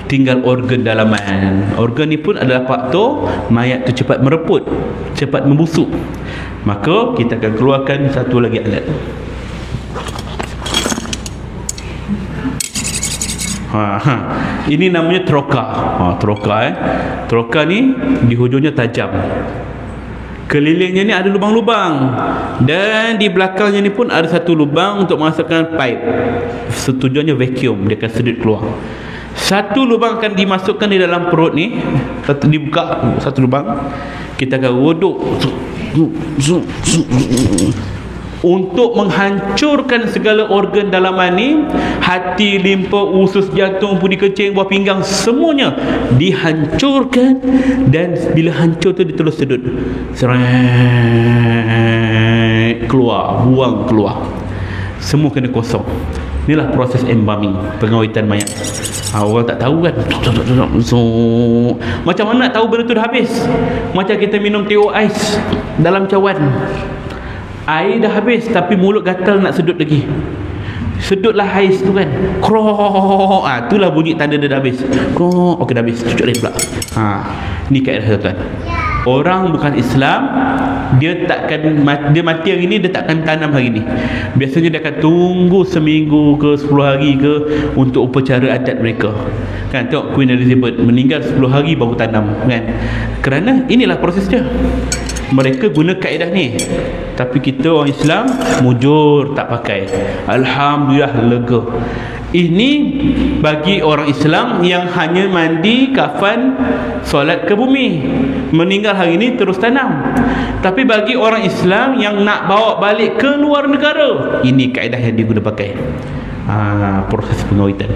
Tinggal organ dalaman. Organ ni pun adalah faktor mayat tu cepat mereput, cepat membusuk. Maka kita akan keluarkan satu lagi alat. Ini namanya troka. Troka ni di hujungnya tajam. Kelilingnya ni ada lubang-lubang, dan di belakangnya ni pun ada satu lubang untuk masukkan pipe. Tujuannya vacuum, dia akan sedut keluar. Satu lubang akan dimasukkan di dalam perut ni, dibuka satu lubang. Kita akan wuduk untuk menghancurkan segala organ dalaman ni. Hati, limpa, usus, jantung, pudi kencing, buah pinggang, semuanya dihancurkan. Dan bila hancur tu diterus sedut, seret keluar, buang keluar, semua kena kosong. Inilah proses embalming, pengawitan mayat. Orang tak tahu kan. So, macam mana nak tahu benda tu dah habis? Macam kita minum teh ais dalam cawan, air dah habis tapi mulut gatal nak sedut lagi. Sedutlah ais tu kan, krok. Itulah bunyi tanda dia dah habis. Krok. Okey, dah habis, cucuk lain pula. Ni kaedah, tuan. Orang bukan Islam, dia mati hari ni, dia takkan tanam hari ni. Biasanya dia akan tunggu seminggu ke 10 hari ke untuk upacara adat mereka. Kan, tengok Queen Elizabeth meninggal 10 hari baru tanam kan. Kerana inilah proses dia. Mereka guna kaedah ni. Tapi kita orang Islam mujur, tak pakai. Alhamdulillah, lega. Ini bagi orang Islam yang hanya mandi, kafan, solat ke bumi, meninggal hari ini terus tanam. Tapi bagi orang Islam yang nak bawa balik ke luar negara, ini kaedah yang dia guna pakai. Proses pengawitan.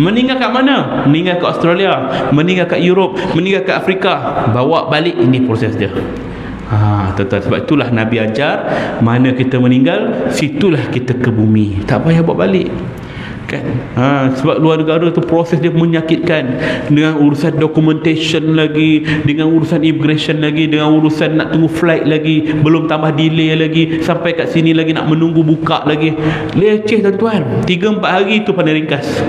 Meninggal kat mana? Meninggal kat Australia, meninggal kat Europe, meninggal kat Afrika, bawa balik, ini proses dia. Tuan-tuan, sebab itulah Nabi ajar, mana kita meninggal, situlah kita ke bumi, tak payah bawa balik kan. Sebab luar negara tu proses dia menyakitkan, dengan urusan documentation lagi, dengan urusan immigration lagi, dengan urusan nak tunggu flight lagi, belum tambah delay lagi, sampai kat sini lagi nak menunggu buka lagi. Leceh, tuan-tuan. 3-4 hari tu pandai ringkas.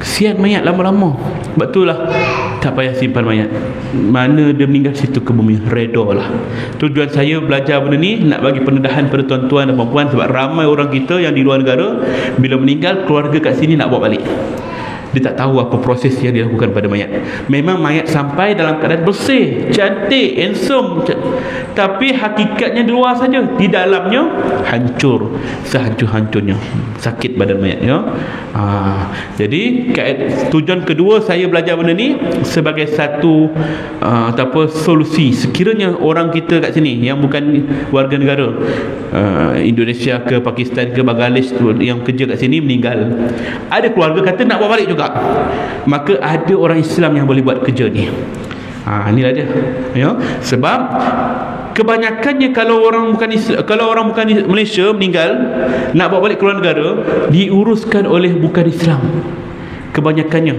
Kesian mayat lama-lama. Sebab itulah tak payah simpan mayat. Mana dia meninggal, situ ke bumi, redha lah. Tujuan saya belajar benda ni nak bagi pendedahan pada tuan-tuan dan puan-puan. Sebab ramai orang kita yang di luar negara, bila meninggal, keluarga kat sini nak bawa balik. Dia tak tahu apa proses yang dilakukan pada mayat. Memang mayat sampai dalam keadaan bersih, cantik, handsome, tapi hakikatnya di luar saja, di dalamnya hancur, sehancur-hancurnya, sakit badan mayat ya. Jadi tujuan kedua saya belajar benda ni sebagai satu solusi. Sekiranya orang kita kat sini yang bukan warga negara Indonesia ke Pakistan ke Bangladesh yang kerja kat sini meninggal, ada keluarga kata nak bawa balik juga, maka ada orang Islam yang boleh buat kerja ni. Inilah dia ya. Sebab kebanyakannya kalau orang bukan Malaysia meninggal nak bawa balik keluar negara, diuruskan oleh bukan Islam. Kebanyakannya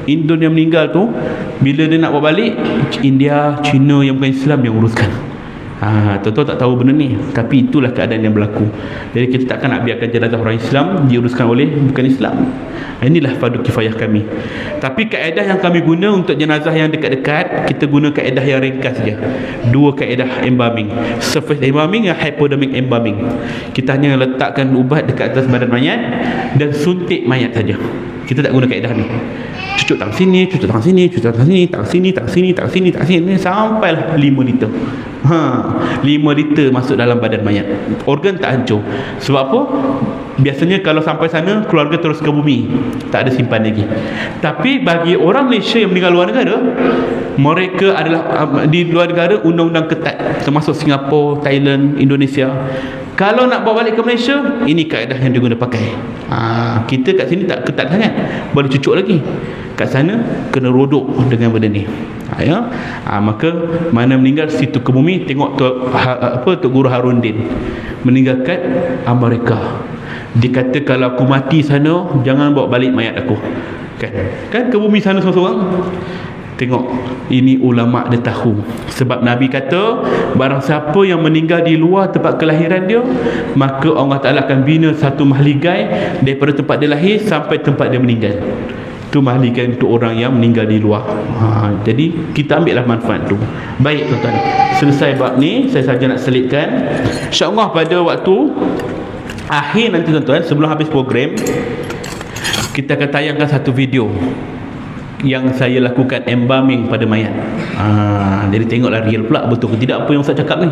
Indon yang meninggal tu, bila dia nak bawa balik, India, Cina yang bukan Islam yang uruskan. Tuan-tuan tak tahu benda ni, tapi itulah keadaan yang berlaku. Jadi kita takkan nak biarkan jenazah orang Islam diuruskan oleh bukan Islam. Inilah fardu kifayah kami. Tapi kaedah yang kami guna untuk jenazah yang dekat-dekat, kita guna kaedah yang ringkas saja. 2 kaedah embalming. Surface embalming dan hypodermic embalming. Kita hanya letakkan ubat dekat atas badan mayat dan suntik mayat saja. Kita tak guna kaedah ni. Cucuk tangan sini, cucuk tangan sini, cucuk tangan sini, tangan sini, tangan sini, tangan sini, tangan sini, sampailah 5 liter. 5 liter masuk dalam badan mayat. Organ tak hancur. Sebab apa? Biasanya kalau sampai sana, keluarga terus ke bumi, tak ada simpan lagi. Tapi bagi orang Malaysia yang meninggal luar negara, mereka adalah di luar negara undang-undang ketat, termasuk Singapura, Thailand, Indonesia. Kalau nak bawa balik ke Malaysia, ini kaedah yang dia guna pakai. Kita kat sini tak ketat sangat, boleh cucuk lagi. Kat sana kena rodok dengan benda ni. Maka mana meninggal situ ke bumi. Tengok Tok Guru Harundin meninggal kat Amerika. Dia kata kalau aku mati sana, jangan bawa balik mayat aku. Kan ke bumi sana seorang-seorang. Tengok, ini ulama' dia tahu. Sebab Nabi kata, barang siapa yang meninggal di luar tempat kelahiran dia, maka Allah Ta'ala akan bina satu mahligai daripada tempat dia lahir sampai tempat dia meninggal. Itu mahligai untuk orang yang meninggal di luar. Jadi kita ambillah manfaat tu. Baik tuan-tuan, selesai bab ni, saya saja nak selitkan. InsyaAllah pada waktu akhir nanti tuan-tuan, sebelum habis program, kita akan tayangkan satu video yang saya lakukan embalming pada mayat. Jadi tengoklah real pula betul ke tidak apa yang saya cakap ni.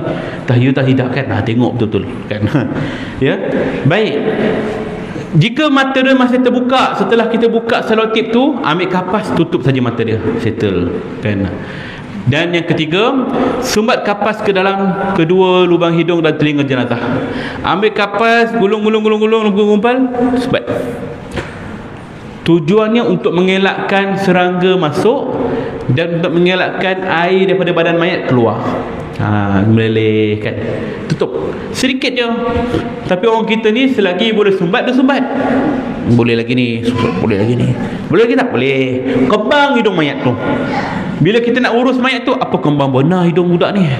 Tahiyul tak tidak kan? Tengok betul-betul kan. Ya. Baik. Jika mata dia masih terbuka, setelah kita buka selotip tu, ambil kapas tutup saja mata dia. Settle kan. Dan yang ketiga, sumbat kapas ke dalam kedua lubang hidung dan telinga jenazah. Ambil kapas, gulung, gumpal, sumbat. Tujuannya untuk mengelakkan serangga masuk dan untuk mengelakkan air daripada badan mayat keluar. Meleleh kan. Tutup sedikit je. Tapi orang kita ni selagi boleh sumbat, dia sumbat. Boleh lagi ni, boleh lagi ni. Boleh lagi tak? Boleh. Kembang hidung mayat tu. Bila kita nak urus mayat tu, apa kembang benar hidung budak ni?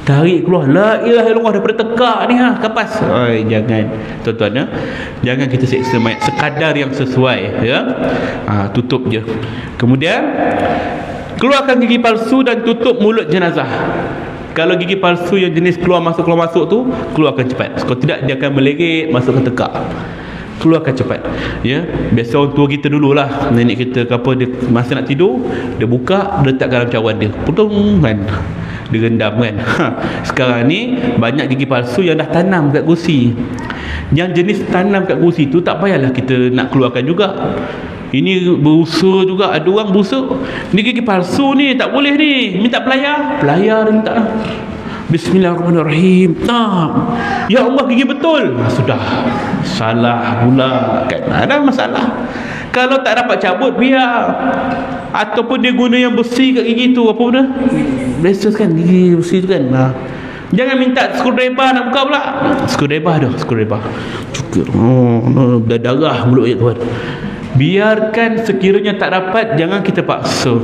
Tarik keluar, la ilaha illallah, daripada tekak ni kapas. Jangan tuan-tuan ya. Jangan kita seksa mayat, sekadar yang sesuai ya. Tutup je. Kemudian keluarkan gigi palsu dan tutup mulut jenazah. Kalau gigi palsu yang jenis keluar masuk tu, keluarkan cepat. Kalau tidak, dia akan meleret masuk ke tekak. Keluarkan cepat ya. Biasa orang tua kita dululah, nenek kita ke apa, dia masa nak tidur, dia buka, letak dalam cawan dia, putung kan, dia rendam kan. Sekarang ni banyak gigi palsu yang dah tanam kat gusi. Yang jenis tanam kat gusi tu tak payahlah kita nak keluarkan juga. Ini berusaha juga. Ada orang berusaha, ni gigi palsu ni tak boleh ni, minta pelayar dia minta. Bismillahirrahmanirrahim. Ya Allah, gigi betul. Sudah salah pula kan. Ada masalah. Kalau tak dapat cabut, biar. Ataupun dia guna yang besi kat gigi tu, apa benda? Braces kan, gigi besi tu kan. Jangan minta screwdriver nak buka pula. Screwdriver cukup. Darah mulut ayat Tuhan. Biarkan sekiranya tak dapat, jangan kita paksa.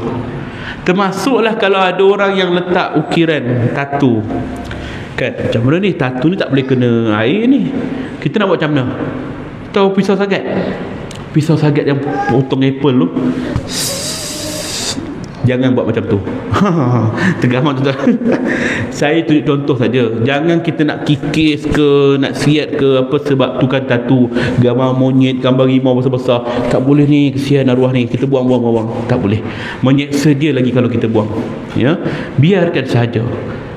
Termasuklah kalau ada orang yang letak ukiran tatu kan, macam mana ni, tatu ni tak boleh kena air ni, kita nak buat macam mana? Tahu pisau sagat yang potong apple tu, jangan buat macam tu. Tergamak tu. Saya tunjuk contoh saja. Jangan kita nak kikis ke, nak siat ke apa sebab tu kan tatu, gambar monyet, gambar rimau besar-besar. Tak boleh ni, kesian arwah ni, kita buang. Tak boleh. Menyeksa dia lagi kalau kita buang. Ya, biarkan sahaja.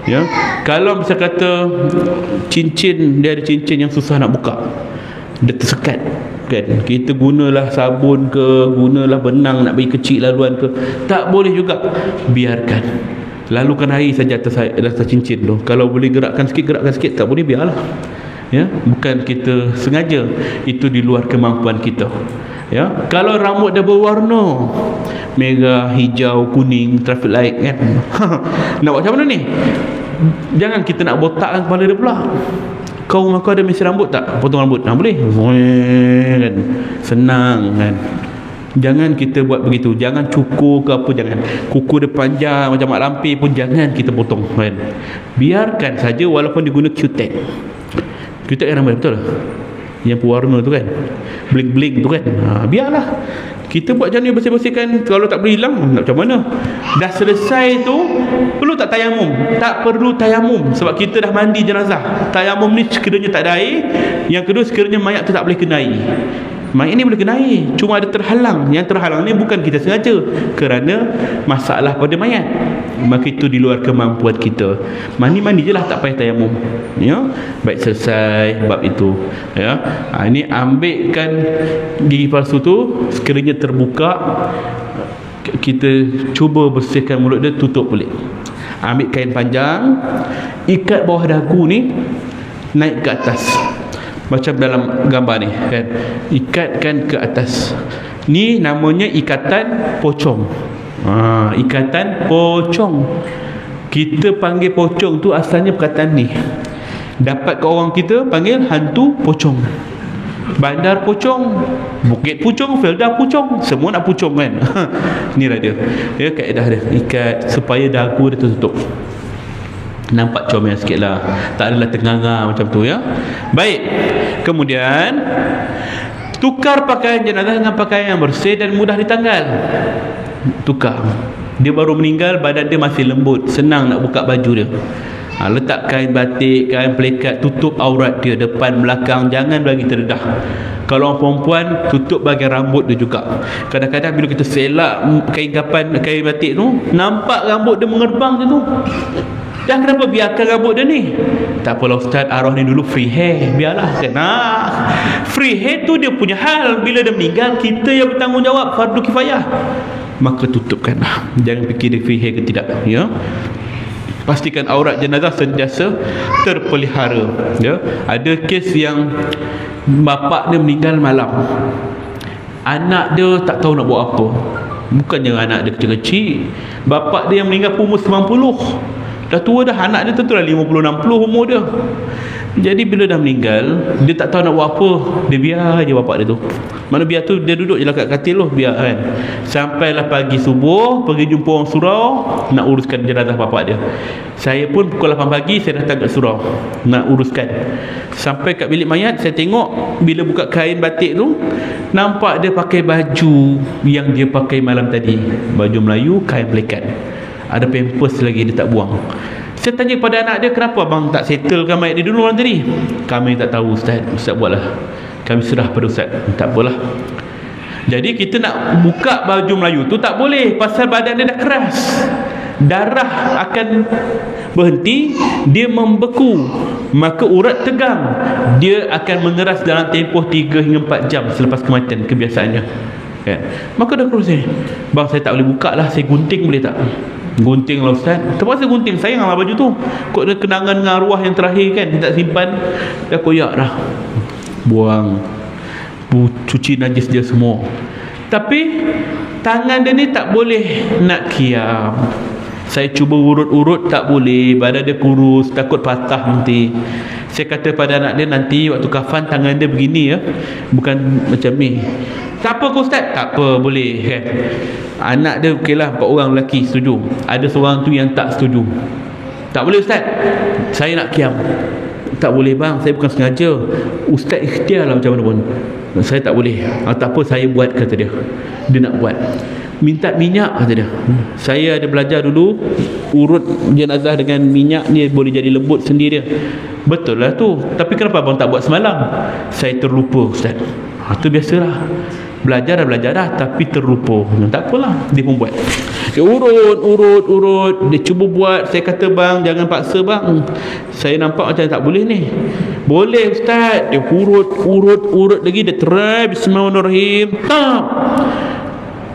Ya, kalau misal kata cincin, dia ada cincin yang susah nak buka, dia tersekat kan, kita gunalah sabun ke, gunalah benang nak bagi kecil laluan ke, tak boleh juga. Biarkan, lalukan air saja atas cincin tu. Kalau boleh gerakkan sikit, tak boleh, biarlah ya. Bukan kita sengaja, itu di luar kemampuan kita ya. Kalau rambut dah berwarna merah, hijau, kuning, traffic light kan, nak buat macam mana ni? Jangan kita nak botakkan kepala dia pula. Kau rumah kau ada mesin rambut tak? Potong rambut. Boleh kan? Senang kan. Jangan kita buat begitu. Jangan cukur ke apa, jangan. Kuku dia panjang macam mak lampir pun jangan kita potong kan. Biarkan saja, walaupun diguna Q-tech. Q-tech yang rambut betul, yang pewarna tu kan, bling-bling tu kan. Biarlah. Kita buat macam ni, bersih-bersihkan. Kalau tak boleh hilang, nak macam mana? Dah selesai tu, perlu tak tayamum? Tak perlu tayamum, sebab kita dah mandi jenazah. Tayamum ni sekiranya tak ada air. Yang kedua, sekiranya mayat tu tak boleh kena air. Mayat ni boleh kena air, cuma ada terhalang. Yang terhalang ni bukan kita sengaja, kerana masalah pada mayat, maka itu di luar kemampuan kita. Mandi je lah, tak payah tayamum, ya. Baik, selesai bab itu, ya. Ini ambilkan gigi palsu tu, sekiranya terbuka, kita cuba bersihkan mulut dia, tutup balik. Ambil kain panjang, ikat bawah dagu ni, naik ke atas macam dalam gambar ni kan, ikatkan ke atas. Ni namanya ikatan pocong. Ikatan pocong. Kita panggil pocong tu asalnya perkataan ni, dapat ke orang kita panggil hantu pocong. Bandar pocong, Bukit Pucong, Felda Pucong, semua nak pucong kan. Inilah dia, ya, kaedah dia. Ikat supaya dagu dia tertutup. Nampak comel sikit lah, tak adalah tenganga macam tu, ya. Baik, kemudian tukar pakaian jenazah dengan pakaian yang bersih dan mudah ditanggal. Tukar. Dia baru meninggal, badan dia masih lembut, senang nak buka baju dia. Letak kain batik, kain pelikat, tutup aurat dia, depan belakang, jangan bagi terdedah. Kalau orang perempuan, tutup bahagian rambut dia juga. Kadang-kadang bila kita selak kain batik tu, nampak rambut dia mengerbang je tu. Dan kenapa biarkan rambut dia ni? Tak apalah ustaz, arwah ni dulu free hair, biarlah kan. Free hair tu dia punya hal. Bila dia meninggal, kita yang bertanggungjawab, fardu kifayah. Maka tutupkanlah, jangan fikir dia free hair ke tidak, ya. Pastikan aurat jenazah sentiasa terpelihara, ya. Ada kes yang bapak dia meninggal malam, anak dia tak tahu nak buat apa. Bukannya anak dia kecil-kecil, bapak dia yang meninggal umur 90, dah tua dah. Anak dia tentu dah 50-60 umur dia. Jadi bila dah meninggal, dia tak tahu nak buat apa, dia biar je bapak dia tu. Mana biar tu, dia duduk je lah kat katil tu, biar kan. Sampailah pagi subuh, pergi jumpa orang surau, nak uruskan jenazah bapak dia. Saya pun pukul 8 pagi, saya datang kat surau nak uruskan. Sampai kat bilik mayat, saya tengok, bila buka kain batik tu, nampak dia pakai baju yang dia pakai malam tadi, baju Melayu, kain pelikat. Ada pampers lagi dia tak buang. Saya tanya pada anak dia, kenapa abang tak settlekan mayat dia dulu malam tadi? Kami tak tahu ustaz, ustaz buatlah. Kami serah pada ustaz. Tak apalah. Jadi kita nak buka baju Melayu tu tak boleh, pasal badan dia dah keras, darah akan berhenti, dia membeku, maka urat tegang, dia akan mengeras dalam tempoh 3 hingga 4 jam selepas kematian, kebiasaannya kan? Maka dah terus bang, saya tak boleh buka lah, saya gunting boleh tak? Gunting lah ustaz. Terpaksa gunting, sayang lah baju tu, kok ada kenangan dengan arwah yang terakhir kan, dia tak simpan, dah koyak dah, buang, cuci najis dia semua. Tapi tangan dia ni tak boleh nak kiam. Saya cuba urut-urut, tak boleh, badan dia kurus, takut patah nanti. Saya kata pada anak dia, nanti waktu kafan tangan dia begini ya, bukan macam ni. Tak apa ke ustaz? Tak apa, boleh kan. Anak dia okeylah, 4 orang lelaki setuju. Ada seorang tu yang tak setuju. Tak boleh ustaz, saya nak kiam. Tak boleh bang, saya bukan sengaja. Ustaz ikhtiar lah macam mana pun. Saya tak boleh. Tak apa, saya buat, kata dia. Dia nak buat. Minta minyak, kata dia. Saya ada belajar dulu, urut jenazah dengan minyak ni boleh jadi lembut sendiri dia. Betul lah tu. Tapi kenapa abang tak buat semalam? Saya terlupa ustaz. Itu biasalah. Belajar dah, tapi terlupa. Tak apalah, dia pun buat. Dia urut. Dia cuba buat. Saya kata bang, jangan paksa bang. Saya nampak macam tak boleh ni. Boleh ustaz. Dia urut lagi. Dia try, bismillahirrahmanirrahim. Tak.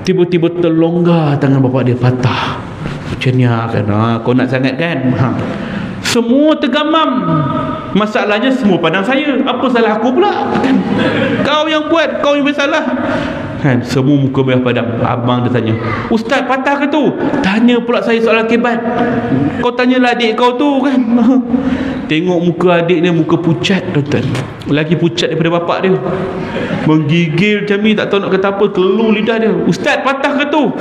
Tiba-tiba terlonggar tangan bapak dia, patah. Macam ni kan. Kau nak sangat kan? Semua tergamam. Masalahnya semua pandang saya. Apa salah aku pula? Kau yang buat, kau yang bersalah kan. Semua muka merah padam. Abang dia tanya, ustaz patah ke tu? Tanya pula saya soalan akibat. Kau tanyalah adik kau tu kan. Tengok muka adik dia, muka pucat tuan. Lagi pucat daripada bapak dia. Menggigil macam ni, tak tahu nak kata apa, telur lidah dia. Ustaz patah ke tu?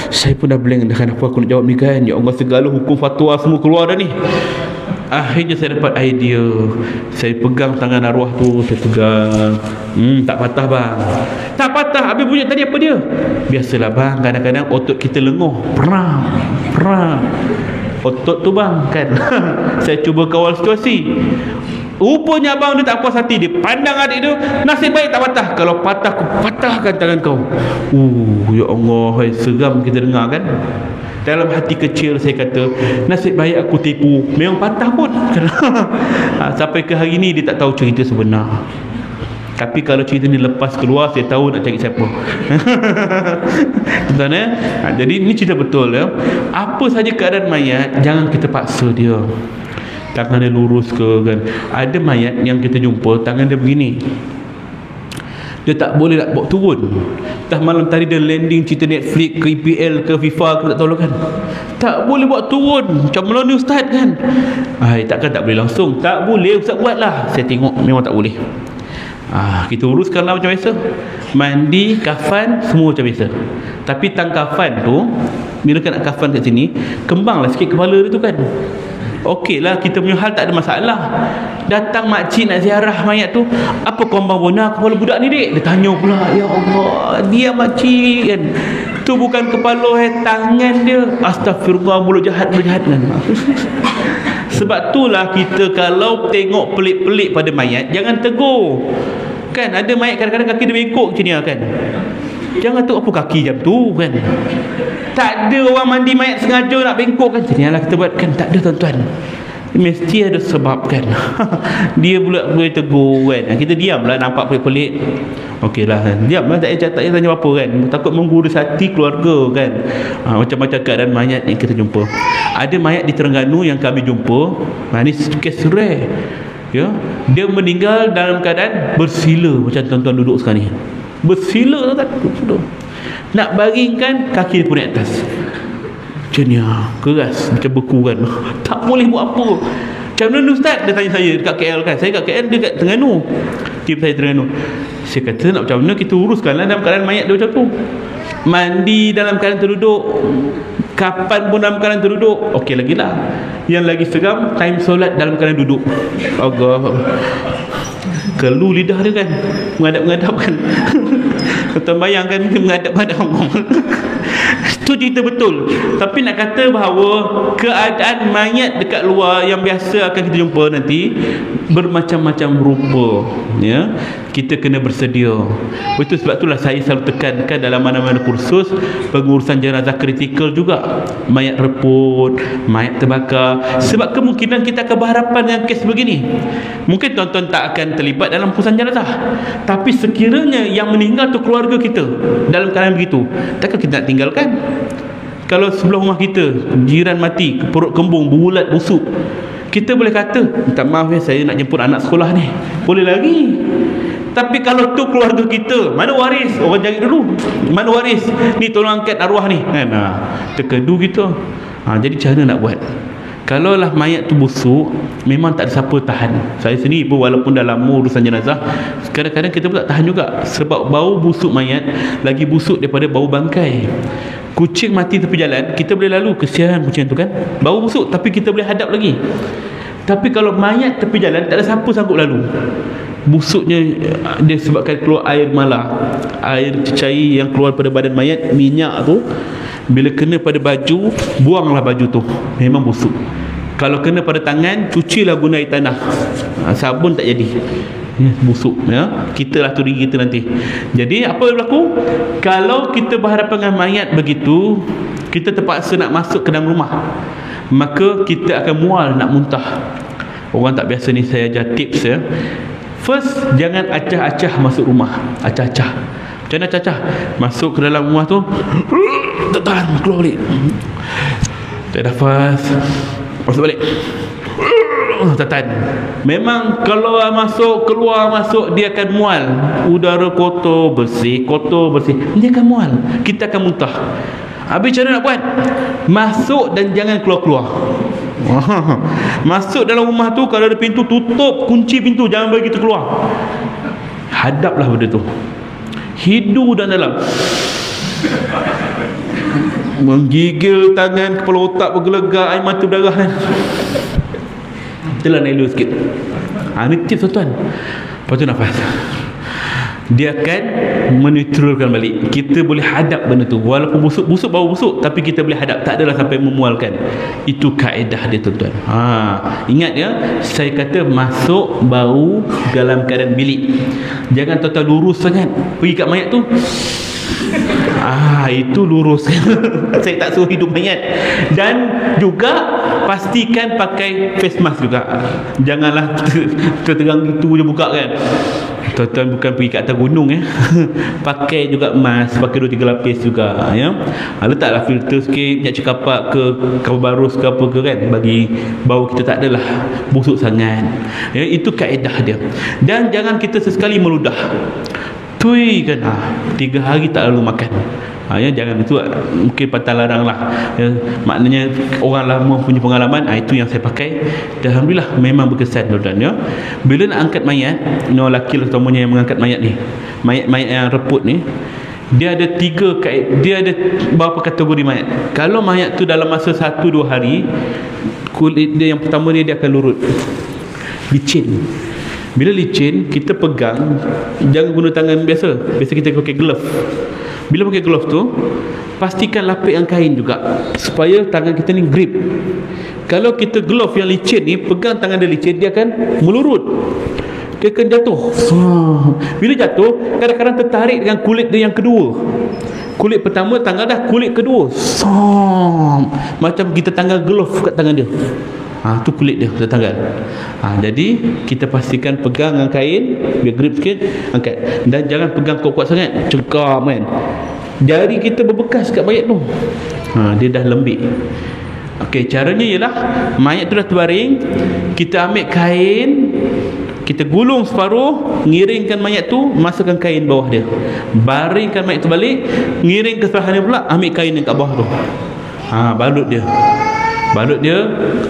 Saya pun dah blank dah, kenapa aku nak jawab ni kan. Ya Allah, segala hukum fatwa semua keluar dah ni. Akhirnya saya dapat idea. Saya pegang tangan arwah tu, saya pegang. Tak patah bang. Tak patah. Habis bunyi tadi apa dia? Biasalah bang, kadang-kadang otot kita lenguh. Pernah otot tu bang kan. Saya cuba kawal situasi. Rupanya abang dia tak puas hati, dia pandang adik dia, nasib baik tak patah. Kalau patah, aku patahkan tangan kau. Ya Allah, hai, seram kita dengar kan. Dalam hati kecil saya kata, nasib baik aku tipu, memang patah pun. Sampai ke hari ni dia tak tahu cerita sebenar. Tapi kalau cerita ni lepas keluar, saya tahu nak cari siapa. Tuan jadi ni cerita betul ya. Apa saja keadaan mayat, jangan kita paksa dia. Tangan dia lurus ke kan. Ada mayat yang kita jumpa tangan dia begini, dia tak boleh nak bawa turun. Dah malam tadi dia landing cerita Netflix ke EPL ke FIFA ke tak tahu kan, tak boleh bawa turun. Macam mana ni ustaz kan. Takkan tak boleh langsung. Tak boleh ustaz, buatlah. Saya tengok memang tak boleh. Kita uruskanlah macam biasa. Mandi, kafan, semua macam biasa. Tapi tang kafan tu, bila nak kafan kat sini, kembanglah sikit kepala dia tu kan. Okey lah, kita punya hal tak ada masalah. Datang makcik nak ziarah mayat tu, apa kembang bona kepala budak ni dek? Dia tanya pula, ya Allah, dia makcik kan. Tu bukan kepala, tangan dia. Astagfirullah, mulut jahat kan. Sebab itulah kita kalau tengok pelik-pelik pada mayat, jangan tegur. Kan ada mayat kadang-kadang kaki dia bengkok macam ni kan. Jangan tu apa kaki jam tu kan. Tak ada orang mandi mayat sengaja nak bengkok kan. Jadi lah kita buat kan. Tak ada tuan-tuan. Mesti ada sebab kan. Dia pula boleh tegur kan. Kita diam lah nampak pelik-pelik. Okey lah kan. Diam lah, tak payah tanya apa kan. Takut menggurus hati keluarga kan. Macam-macam keadaan mayat yang kita jumpa. Ada mayat di Terengganu yang kami jumpa. Ini kes rare ya. Dia meninggal dalam keadaan bersila. Macam tuan-tuan duduk sekarang ni, bersila kan, duduk. Nak baringkan, kaki dia pun di atas macam ni, keras macam beku kan. Tak boleh buat apa. Macam mana ustaz? Dia tanya saya dekat KL kan. Saya kat KL, dia kat Terengganu. Tim saya Terengganu. Saya kata nak macam mana kita uruskanlah dalam keadaan mayat dia macam tu. Mandi dalam keadaan terduduk, kapan pun dalam keadaan terduduk. Okey lagi lah. Yang lagi seram, time solat dalam keadaan duduk. Allah, kelu lidah dia kan, mengadap-mengadap kan. Kita bayangkan dia mengadap-mengadap. Itu cerita betul. Tapi nak kata bahawa keadaan mayat dekat luar yang biasa akan kita jumpa nanti bermacam-macam rupa ya. Kita kena bersedia. Itu sebab itulah saya selalu tekankan dalam mana-mana kursus pengurusan jenazah kritikal juga. Mayat reput, mayat terbakar. Sebab kemungkinan kita akan berhadapan dengan kes begini. Mungkin tuan-tuan tak akan terlibat dalam pengurusan jenazah, tapi sekiranya yang meninggal tu keluarga kita dalam keadaan begitu, takkan kita nak tinggalkan? Kalau sebelah rumah kita jiran mati, perut kembung, berulat, busuk, kita boleh kata, minta maaf ya, saya nak jemput anak sekolah ni, boleh lagi. Tapi kalau tu keluarga kita, mana waris? Orang cari dulu, mana waris? Ni tolong angkat arwah ni kan. Terkedu gitu. Jadi cara nak buat, kalau lah mayat tu busuk, memang tak ada siapa tahan. Saya sendiri pun walaupun dah lama urusan jenazah, kadang-kadang kita pun tak tahan juga. Sebab bau busuk mayat lagi busuk daripada bau bangkai. Kucing mati tepi jalan, kita boleh lalu, kesian kucing tu kan, bau busuk, tapi kita boleh hadap lagi. Tapi kalau mayat tepi jalan, tak ada siapa sanggup lalu. Busuknya dia sebabkan keluar air malah, air cecair yang keluar pada badan mayat, minyak tu bila kena pada baju, buanglah baju tu, memang busuk. Kalau kena pada tangan, cucilah guna air tanah, sabun tak jadi, busuk ya. Kita lah tu diri kita nanti. Jadi apa yang berlaku kalau kita berhadapan dengan mayat begitu, kita terpaksa nak masuk ke dalam rumah, maka kita akan mual nak muntah. Orang tak biasa ni saya ajar tips ya. First, jangan acah-acah masuk rumah. Acah-acah. Macam mana acah-acah? Masuk ke dalam rumah tu, tak tahan, keluar balik, tak nafas, masuk balik, tak tahan. Memang kalau masuk, keluar, masuk, dia akan mual. Udara kotor, bersih, dia akan mual. Kita akan muntah. Habis macam mana nak buat? Masuk dan jangan keluar-keluar. Masuk dalam rumah tu, kalau ada pintu, tutup, kunci pintu, jangan bagi kita keluar. Hadaplah benda tu, hidu dan dalam, menggigil tangan, kepala otak bergelegak, air mata berdarah kan. Itulah naik dulu sikit. Ini tips tuan-tuan. Lepas tu nafas, dia akan menetralkan balik. Kita boleh hadap benda tu, walaupun busuk bau busuk, tapi kita boleh hadap, tak adalah sampai memualkan. Itu kaedah dia tuan-tuan. Ingat ya, saya kata masuk bau dalam keadaan bilik. Jangan tuan-tuan lurus sangat pergi kat mayat tu. Itu lurus. Saya tak suruh hidup mayat. Dan juga pastikan pakai face mask juga. Janganlah terang gitu je buka kan. Tuan-tuan bukan pergi kat atas gunung pakai juga mask, pakai 2-3 lapis juga ya. Letaklah filter sikit, minyak cekapak ke Karbarus ke apa ke kan, bagi bau kita tak adalah busuk sangat ya. Itu kaedah dia. Dan jangan kita sesekali meludah. Tui kan 3 hari tak lalu makan. Jangan, itu mungkin patah larang lah ya. Maknanya orang lama punya pengalaman. Itu yang saya pakai dan alhamdulillah memang berkesan tuan-tuan ya. Bila nak angkat mayat, lelaki utamanya yang mengangkat mayat ni, mayat yang reput ni, dia ada 3 dia ada berapa kategori mayat. Kalau mayat tu dalam masa 1-2 hari, kulit dia yang pertama ni dia akan lurut, licin. Bila licin, kita pegang, jangan guna tangan biasa. Biasa kita pakai glove. Bila pakai glove tu, pastikan lapikkan kain juga supaya tangan kita ni grip. Kalau kita glove yang licin ni, pegang tangan dia licin, dia akan melurut, dia akan jatuh. Bila jatuh, kadang-kadang tertarik dengan kulit dia yang kedua. Kulit pertama tanggal dah, kulit kedua macam kita tanggal glove kat tangan dia. Tu kulit dia tertanggal. Jadi kita pastikan pegang dengan kain, biar grip sikit, angkat. Dan jangan pegang kuat-kuat sangat, cengkam kan. Jari kita berbekas kat mayat tu. Dia dah lembik. Okey, caranya ialah mayat tu dah terbaring, kita ambil kain, kita gulung separuh, ngiringkan mayat tu, masukkan kain bawah dia, baringkan mayat tu balik, ngiring ke sebelah dia pula, ambil kain yang kat bawah tu, balut dia,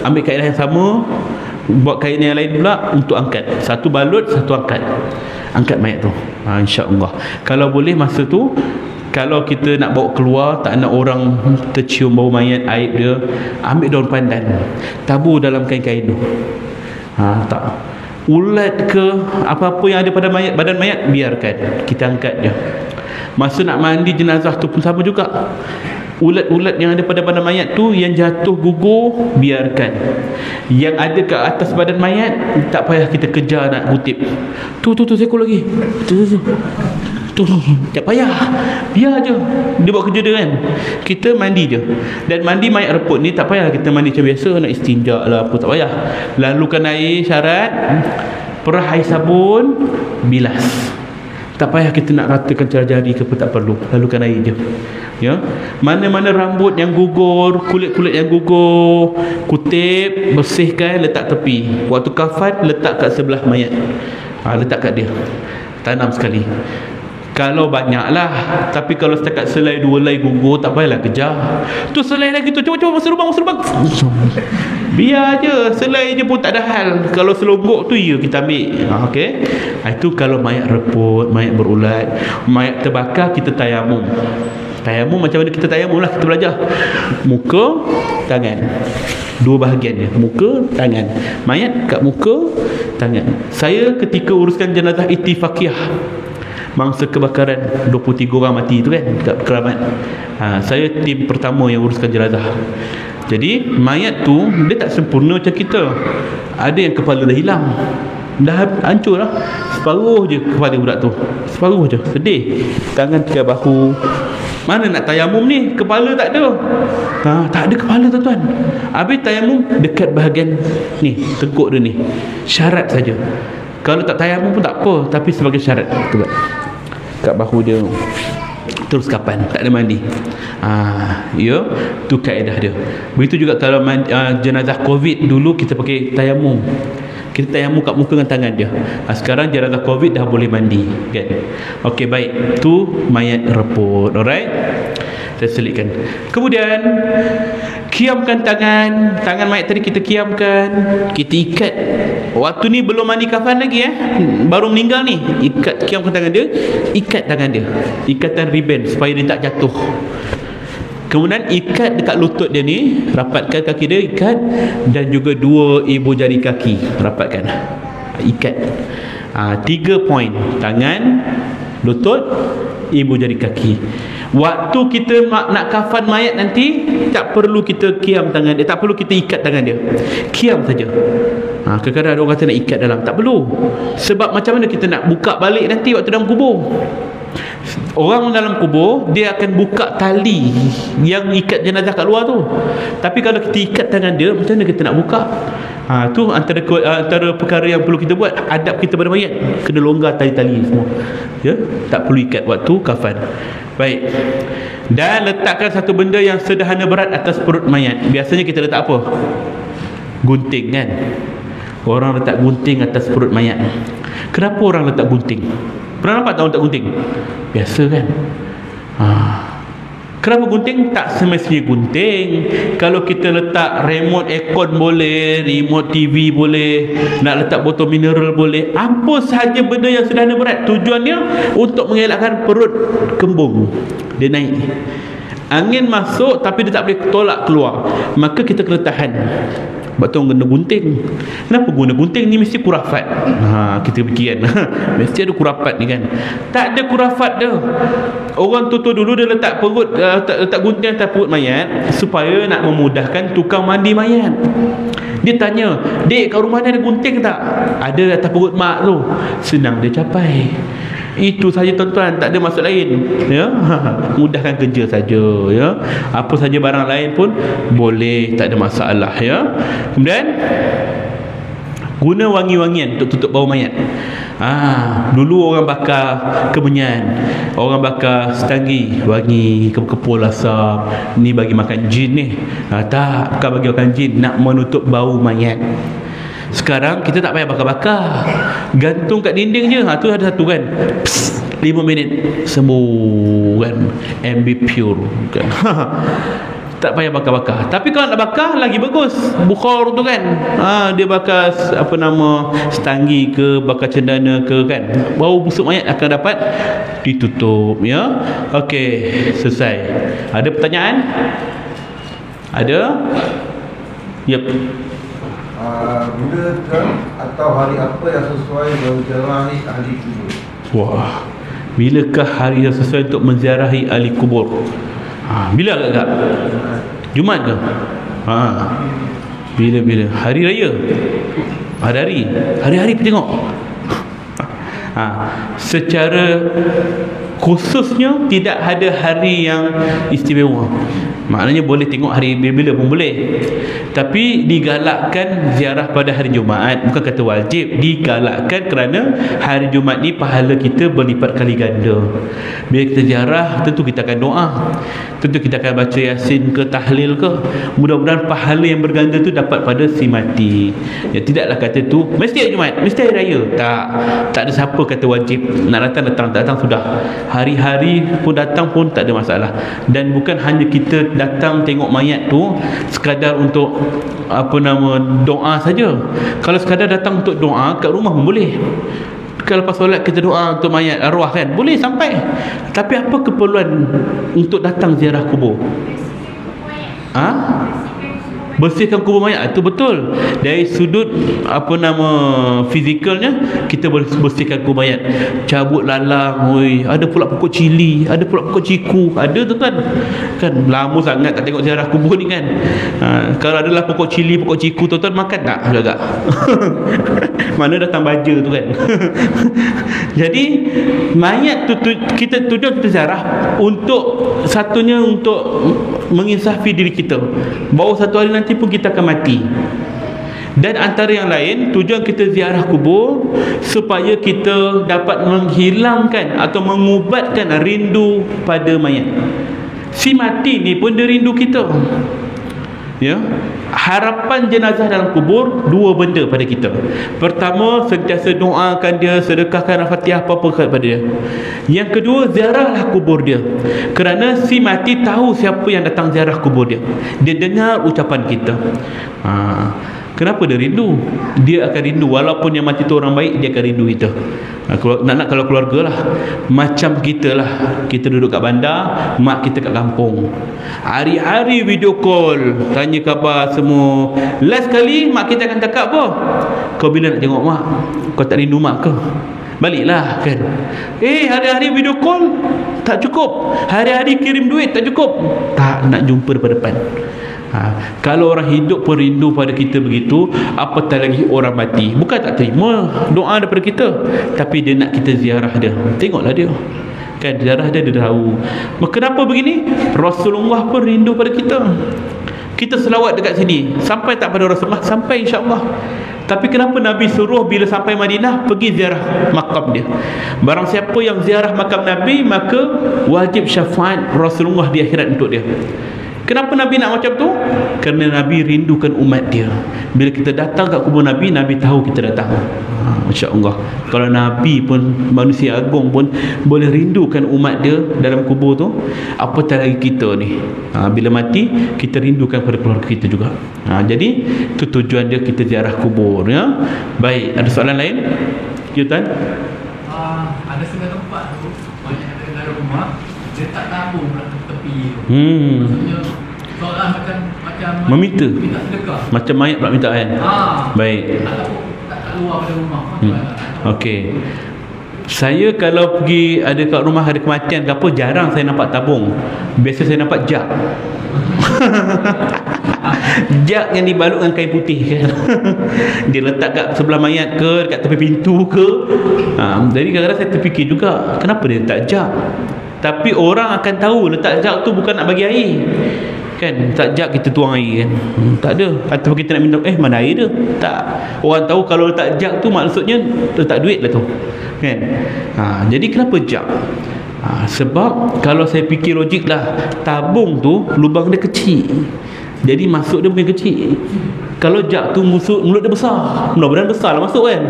ambil kain yang sama, buat kain yang lain pula untuk angkat. Satu balut, satu angkat mayat tu. InsyaAllah. Kalau boleh masa tu, kalau kita nak bawa keluar, tak nak orang tercium bau mayat, aib dia, ambil daun pandan, tabur dalam kain-kain tu. Tak ulat ke apa-apa yang ada pada mayat, badan mayat, biarkan, kita angkat dia. Masa nak mandi jenazah tu pun sama juga. Ulat-ulat yang ada pada badan mayat tu, yang jatuh gugur, biarkan. Yang ada ke atas badan mayat, tak payah kita kejar nak kutip. Tu seekor lagi. Tu tak payah, biar je dia buat kerja dia kan. Kita mandi je. Dan mandi mayat reput ni tak payah kita mandi macam biasa, nak istinja lah apa, tak payah. Lalukan air syarat, perah air sabun, bilas. Tak payah kita nak ratakan jari ke apa, tak perlu. Lalukan air je ya. Mana-mana rambut yang gugur, kulit-kulit yang gugur, kutip, bersihkan, letak tepi. Waktu kafan, letak kat sebelah mayat, letak kat dia, tanam sekali. Kalau banyaklah. Tapi kalau setakat selai 2 helai gugur, tak payahlah kejar. Tu selai lagi tu, cuba masuk lubang. Biar je, selai je pun tak ada hal. Kalau selonggok tu ya kita ambil. Okey. Itu kalau mayat reput, mayat berulat, mayat terbakar, kita tayamum. Tayamum macam mana kita tayamum lah, kita belajar. Muka, tangan, 2 bahagian dia. Muka, tangan. Mayat kat muka, tangan. Saya ketika uruskan jenazah Ittifaqiyah, mangsa kebakaran 23 orang mati tu kan kat keramat, saya tim pertama yang uruskan jenazah. Jadi mayat tu dia tak sempurna macam kita. Ada yang kepala dah hilang, dah hancur lah, separuh je kepala budak tu, separuh je, sedih. Tangan tinggal bahu. Mana nak tayamum ni, kepala tak ada. Tak ada kepala tuan-tuan. Habis tayamum dekat bahagian ni, teguk dia ni, syarat saja. Kalau tak tayamum pun tak apa, tapi sebagai syarat tu kat bahu dia. Terus kapan, tak ada mandi. Ya, tu kaedah dia. Begitu juga kalau jenazah Covid, dulu kita pakai tayamum. Kita tayamum kat muka dengan tangan dia. Sekarang jenazah Covid dah boleh mandi kan. Okey, baik. Tu mayat reput. Alright, saya selitkan. Kemudian kiamkan tangan mayat tadi, kita kiamkan, kita ikat. Waktu ni belum mandi kafan lagi baru meninggal ni, kiamkan tangan dia, ikat tangan dia, ikatan ribbon supaya dia tak jatuh. Kemudian ikat dekat lutut dia ni, rapatkan kaki dia, ikat. Dan juga 2 ibu jari kaki, rapatkan, ikat. 3 poin: tangan, lutut, ibu jari kaki. Waktu kita nak kafan mayat nanti, tak perlu kita kiam tangan dia, tak perlu kita ikat tangan dia, kiam saja. Kadang-kadang ada orang kata nak ikat dalam, tak perlu. Sebab macam mana kita nak buka balik nanti waktu dalam kubur? Orang dalam kubur, dia akan buka tali yang ikat jenazah kat luar tu. Tapi kalau kita ikat tangan dia, macam mana kita nak buka? Tu antara perkara yang perlu kita buat. Adab kita pada mayat, kena longgar tali-tali semua, ya? Tak perlu ikat waktu kafan. Baik. Dan letakkan satu benda yang sederhana berat atas perut mayat. Biasanya kita letak apa? Gunting, kan? Orang letak gunting atas perut mayat. Kenapa orang letak gunting? Pernah nampak tak orang letak gunting? Biasa, kan? Kenapa gunting? Tak semestinya gunting. Kalau kita letak remote aircon boleh, remote TV boleh, nak letak botol mineral boleh, apa sahaja benda yang sederhana berat. Tujuannya untuk mengelakkan perut kembung, dia naik, angin masuk tapi dia tak boleh tolak keluar, maka kita kena tahan. Sebab tu kena gunting. Kenapa guna gunting? Ni mesti kurafat. Kita fikir, kan, mesti ada kurafat ni, kan? Tak ada kurafat dah. Orang tua dulu dia letak perut, letak gunting atas perut mayat supaya nak memudahkan tukang mandi mayat. Dia tanya, "Dek, kat rumah ni ada gunting tak?" "Ada atas perut mak tu." Senang dia capai. Itu saja, tuan-tuan, tak ada maksud lain, ya. Mudahkan kerja saja, ya. Apa saja barang lain pun boleh, tak ada masalah, ya. Kemudian guna wangi-wangian untuk tutup bau mayat. Dulu orang bakar kemenyan, orang bakar setangi, wangi, kepul asam. Ni bagi makan jin ni. Tak, bukan bagi makan jin, nak menutup bau mayat. Sekarang kita tak payah bakar-bakar, gantung kat dinding je. Tu ada satu, kan, 5 minit sembuh, kan, MB pure, kan. Tak payah bakar-bakar. Tapi kalau nak bakar lagi bagus, bukhar tu, kan. Dia bakar setangi ke, bakar cendana ke, kan, bau busuk mayat akan dapat ditutup, ya. Okey, selesai. Ada pertanyaan? Ada? Yep. Bilakah atau hari apa yang sesuai menziarahi ahli kubur? Wah, bilakah hari yang sesuai untuk menziarahi ahli kubur? Bila agak? Jumaat ke? Bila? Hari raya? Hari-hari pun tengok. Secara khususnya tidak ada hari yang istimewa. Maknanya boleh tengok hari bila-bila pun boleh. Tapi digalakkan ziarah pada hari Jumaat, bukan kata wajib, digalakkan kerana hari Jumaat ni pahala kita berlipat kali ganda. Bila kita ziarah, tentu kita akan doa, tentu kita akan baca Yasin ke, tahlil ke. Mudah-mudahan pahala yang berganda tu dapat pada si mati. Ya, tidaklah kata tu mesti hari Jumaat, mesti hari raya. Tak ada siapa kata wajib. Nak datang sudah. Hari-hari pun datang pun tak ada masalah. Dan bukan hanya kita datang tengok mayat tu sekadar untuk doa saja. Kalau sekadar datang untuk doa kat rumah pun boleh. Kalau lepas solat kita doa untuk mayat arwah, kan, boleh sampai. Tapi apa keperluan untuk datang ziarah kubur? Bersihkan kubur mayat, itu betul. Dari sudut fizikalnya, kita boleh bersihkan kubur mayat. Cabut lalang, ada pula pokok cili, ada pula pokok ciku, ada tu, kan. Kan lama sangat tak tengok ziarah kubur ni, kan. Kalau adalah pokok cili, pokok ciku, tuan-tuan makan tak agak? Mana datang baja tu, kan. Jadi mayat tu kita tujuan kita ziarah untuk satunya untuk menginsafi diri kita bahawa satu hari nanti pun kita akan mati. Dan antara yang lain, tujuan kita ziarah kubur supaya kita dapat menghilangkan atau mengubatkan rindu pada mayat. Si mati ni pun dia rindu kita, ya. Harapan jenazah dalam kubur dua benda pada kita. Pertama, sentiasa doakan dia, sedekahkan Al-Fatihah apa-apa kepada dia. Yang kedua, ziarahlah kubur dia, kerana si mati tahu siapa yang datang ziarah kubur dia. Dia dengar ucapan kita. Kenapa dia rindu? Dia akan rindu walaupun yang mati tu orang baik, dia akan rindu kita. Kalau keluarga lah, macam kita lah, kita duduk kat bandar, mak kita kat kampung, hari-hari video call, tanya khabar semua. Last kali mak kita akan cakap apa? Kau bila nak tengok mak? Kau tak rindu mak ke? baliklah kan. Hari-hari video call tak cukup, hari-hari kirim duit tak cukup, tak nak jumpa depan-depan. Kalau orang hidup pun rindu pada kita begitu, apatah lagi orang mati. Bukan tak terima doa daripada kita, tapi dia nak kita ziarah dia. Tengoklah dia kan, ziarah dia, dia tahu. Kenapa begini? Rasulullah pun rindu pada kita. Kita selawat dekat sini, sampai tak pada Rasulullah? Sampai, insya-Allah. Tapi kenapa Nabi suruh bila sampai Madinah pergi ziarah makam dia? Barang siapa yang ziarah makam Nabi, maka wajib syafaat Rasulullah di akhirat untuk dia. Kenapa Nabi nak macam tu? Kerana Nabi rindukan umat dia. Bila kita datang kat kubur Nabi, Nabi tahu kita datang. Masya Allah. Kalau Nabi pun, manusia agung pun boleh rindukan umat dia dalam kubur tu, apatah lagi kita ni. Bila mati, kita rindukan pada keluarga kita juga. Jadi itu tujuan dia, kita ziarah kubur, ya. Baik, ada soalan lain? Yutan? Ada setengah tempat tu, banyak ada dalam rumah, dia tak tabung kat tepi tu. Maksudnya seolah macam meminta sedekah, macam mayat pula minta kan. Baik. Ataupun tak keluar pada rumah. Okey. Saya kalau pergi ada kat rumah ada kematian ke apa, jarang saya nampak tabung. Biasa saya nampak jak. Jak yang dibalut dengan kain putih kan. Dia letak kat sebelah mayat ke, dekat tepi pintu ke. Jadi kadang-kadang saya terfikir juga, kenapa dia letak jak? Tapi orang akan tahu letak jak tu bukan nak bagi air kan. Tak jak kita tuang air kan. Tak ada. Atau kita nak minta, mana air dia? Tak. Orang tahu kalau letak jak tu maksudnya letak duit lah tu kan. Jadi kenapa jak? Sebab kalau saya fikir logik lah, tabung tu lubang dia kecil, jadi masuk dia bukan kecil. Kalau jak tu mulut dia besar, mudah-mudahan besar lah masuk kan.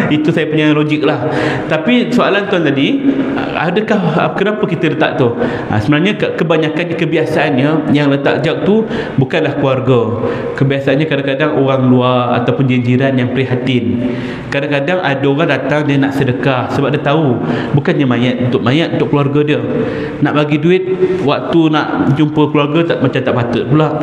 Itu saya punya logik lah. Tapi soalan tuan tadi, adakah kenapa kita letak tu? Sebenarnya kebanyakan kebiasaannya yang letak jak tu bukanlah keluarga. Kebiasaannya kadang-kadang orang luar ataupun jiran yang prihatin. Kadang-kadang ada orang datang, dia nak sedekah sebab dia tahu bukannya mayat, untuk keluarga dia. Nak bagi duit waktu nak jumpa keluarga macam tak patut pula.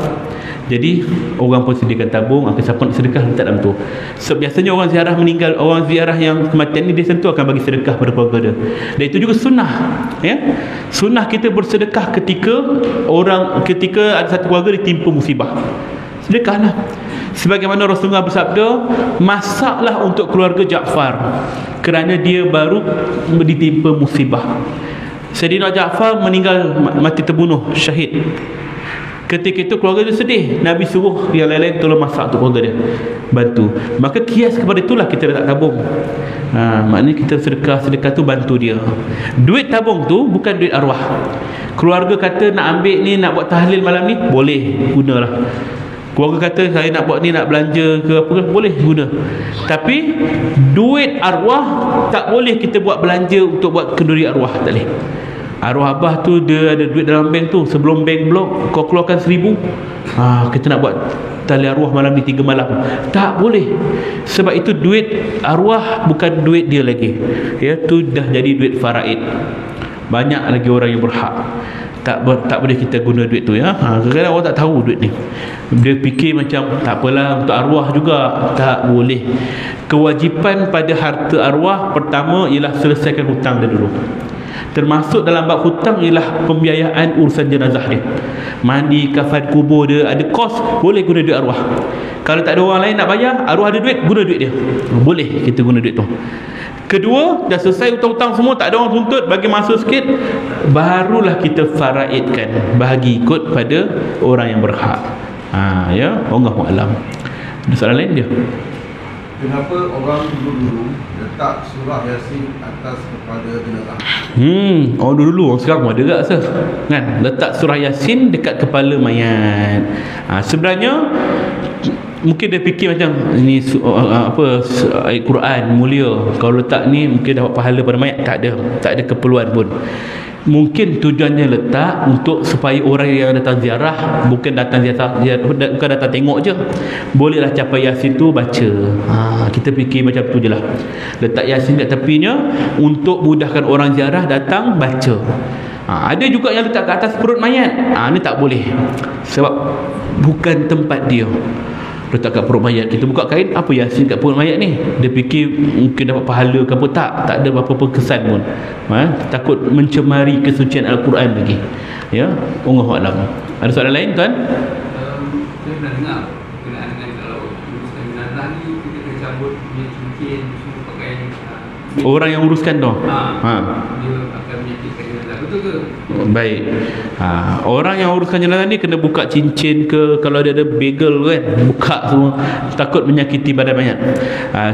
Jadi orang pun sediakan tabung, siapa nak sedekah letak dalam tu. So, biasanya orang ziarah meninggal, orang ziarah yang kematian ni, dia tentu akan bagi sedekah pada keluarga dia. Dan itu juga sunnah, ya. Sunnah kita bersedekah ketika ada satu keluarga ditimpa musibah. Sedekahlah. Sebagaimana Rasulullah bersabda, masaklah untuk keluarga Ja'far kerana dia baru ditimpa musibah. Sayyidina Ja'far meninggal, mati terbunuh, syahid. Ketika itu keluarga dia sedih, Nabi suruh yang lain-lain tolong masak untuk keluarga dia, bantu. Maka kias kepada itulah kita letak tabung. Maknanya kita sedekah tu bantu dia. Duit tabung tu bukan duit arwah. Keluarga kata nak ambil ni, nak buat tahlil malam ni, boleh, gunalah. Keluarga kata saya nak buat ni, nak belanja ke apa ke, boleh guna. Tapi duit arwah tak boleh kita buat belanja untuk buat kenduri arwah, tak boleh. Arwah abah tu dia ada duit dalam bank tu, sebelum bank blok kau keluarkan 1,000, kita nak buat tali arwah malam ni 3 malam, tak boleh. Sebab itu duit arwah bukan duit dia lagi, ya, tu dah jadi duit faraid. Banyak lagi orang yang berhak, tak boleh kita guna duit tu, ya. Kadang-kadang orang tak tahu duit ni, dia fikir macam tak apalah untuk arwah juga, tak boleh. Kewajipan pada harta arwah pertama ialah selesaikan hutang dia dulu. Termasuk dalam bab hutang ialah pembiayaan urusan jenazah dia, mandi, kafan, kubur dia, ada kos, boleh guna duit arwah. Kalau tak ada orang lain nak bayar, arwah ada duit, guna duit dia, boleh kita guna duit tu. Kedua, dah selesai hutang-hutang semua, tak ada orang tuntut, bagi masa sikit, barulah kita faraidkan, bahagi ikut pada orang yang berhak. Ya, Allahu a'lam. Ada soalan lain dia? Kenapa orang dulu letak surah Yasin atas kepala jenazah? Orang dulu, sekarang pun ada tak sir? Kan? Letak surah Yasin dekat kepala mayat. Sebenarnya mungkin dia fikir macam ni ayat Quran mulia, kalau letak ni mungkin dapat pahala pada mayat. Tak ada keperluan pun. Mungkin tujuannya letak untuk supaya orang yang datang ziarah bukan datang bukan datang tengok je, bolehlah capai Yasin tu baca. Kita fikir macam tu je lah. Letak Yasin kat tepinya untuk mudahkan orang ziarah datang baca. Ada juga yang letak kat atas perut mayat. Ni tak boleh, sebab bukan tempat dia. letak kat perut mayat. Kita buka kain, apa Yasin kat perut mayat ni? Dia fikir mungkin dapat pahala ke apa. Tak ada apa-apa kesan pun. Takut mencemari kesucian Al-Quran lagi. Ya, Allahu a'lam. Ada soalan lain tuan? Saya pernah dengar berkenaan dengan kalau uruskan jenazah ni kita kena cabut punya cincin semua pakai Orang yang uruskan tu. dia akan menyakitkan jenazah. Betul ke? Baik. Orang yang uruskan jenazah ni kena buka cincin ke, kalau dia ada bagel kan, buka semua, takut menyakiti badan mayat.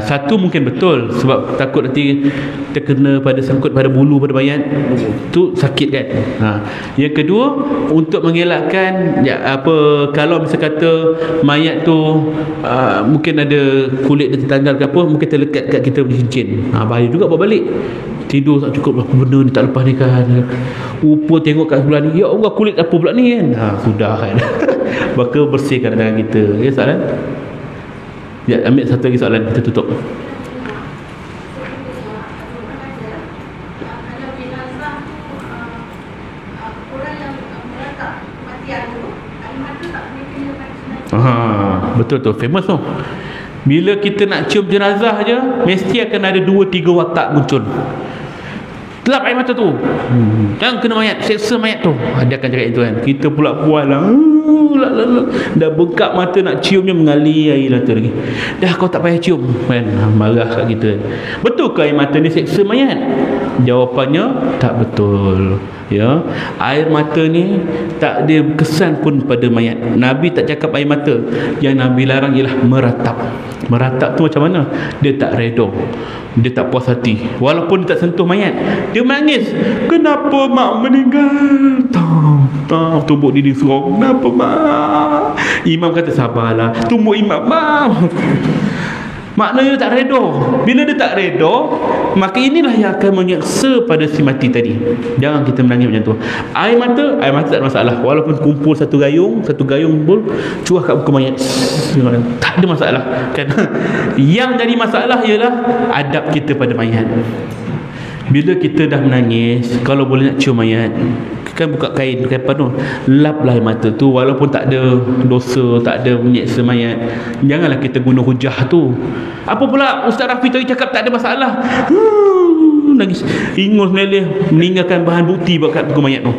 Satu mungkin betul, sebab takut nanti terkena pada, sangkut pada bulu pada mayat, tu sakit kan. Yang kedua, untuk mengelakkan kalau misal kata mayat tu mungkin ada kulit dia tertanggal ke apa, mungkin terlekat kat kita punya cincin, bahaya juga bawa balik. Tidur tak cukup, apa benda ni tak lepas ni kan, rupa tengok kat sebelah ni, ya Allah kulit apa pula ni kan. Sudah kan. Maka bersihkan tangan kita. Ya, soalan? Ya, ambil satu lagi soalan, kita tutup. Betul tu, famous tu. Bila kita nak cium jenazah je, mesti akan ada 2-3 watak muncul. Telap air mata tu, jangan kena mayat, seksa mayat tu. Dia akan cakap itu kan. Kita pula puas lah, dah bengkak mata nak ciumnya, mengalir air mata lagi. Dah kau tak payah cium kan, marah kat kita. Betul ke air mata ni seksa mayat? Jawapannya tak betul. Ya, air mata ni tak ada kesan pun pada mayat. Nabi tak cakap air mata. Yang Nabi larang ialah meratap. Meratap tu macam mana? Dia tak redha, dia tak puas hati, walaupun dia tak sentuh mayat, dia menangis. Kenapa mak meninggal? Tumbuk dinding surau. Kenapa mak? Imam kata sabarlah, tumbuk imam mak. Maknanya dia tak redha. Bila dia tak redha, maka inilah yang akan menyeksa pada si mati tadi. Jangan kita menangis macam tu. Air mata tak ada masalah. Walaupun kumpul satu gayung pun curah kat muka mayat, tak ada masalah kan. Yang jadi masalah ialah adab kita pada mayat. Bila kita dah menangis, kalau boleh nak cium mayat, kan buka kain tu, laplah air mata tu, walaupun tak ada dosa, tak ada menyeksa mayat. Janganlah kita guna hujah tu. Apa pula Ustaz Rafi tadi cakap tak ada masalah, nangis, ingus meleleh, meninggalkan bahan bukti kat muka mayat tu.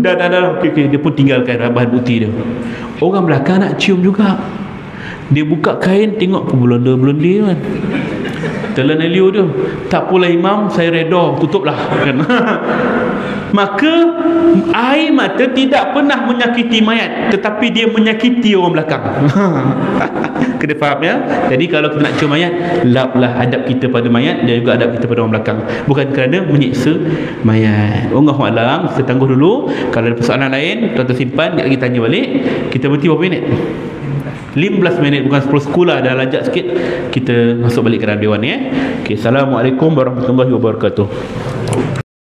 Dah okay. Dia pun tinggalkan bahan bukti dia. Orang belakang nak cium juga, dia buka kain, tengok belenda-belenda kan, telan elio dia. Tak pula imam, saya reda, tutuplah kan. Maka air mata tidak pernah menyakiti mayat, tetapi dia menyakiti orang belakang. Kena faham ya. Jadi kalau kita nak cium mayat, laplah adab kita pada mayat dan juga adab kita pada orang belakang, bukan kerana menyiksa mayat. Wallahu a'lam. Kita tangguh dulu. Kalau ada persoalan lain, tuan-tuan simpan, kita tanya balik. Kita berhenti berapa minit? 15 minit, bukan 10 sekolah, dah lajak sikit. Kita masuk balik ke dalam dewan ni. Okay, Assalamualaikum warahmatullahi wabarakatuh.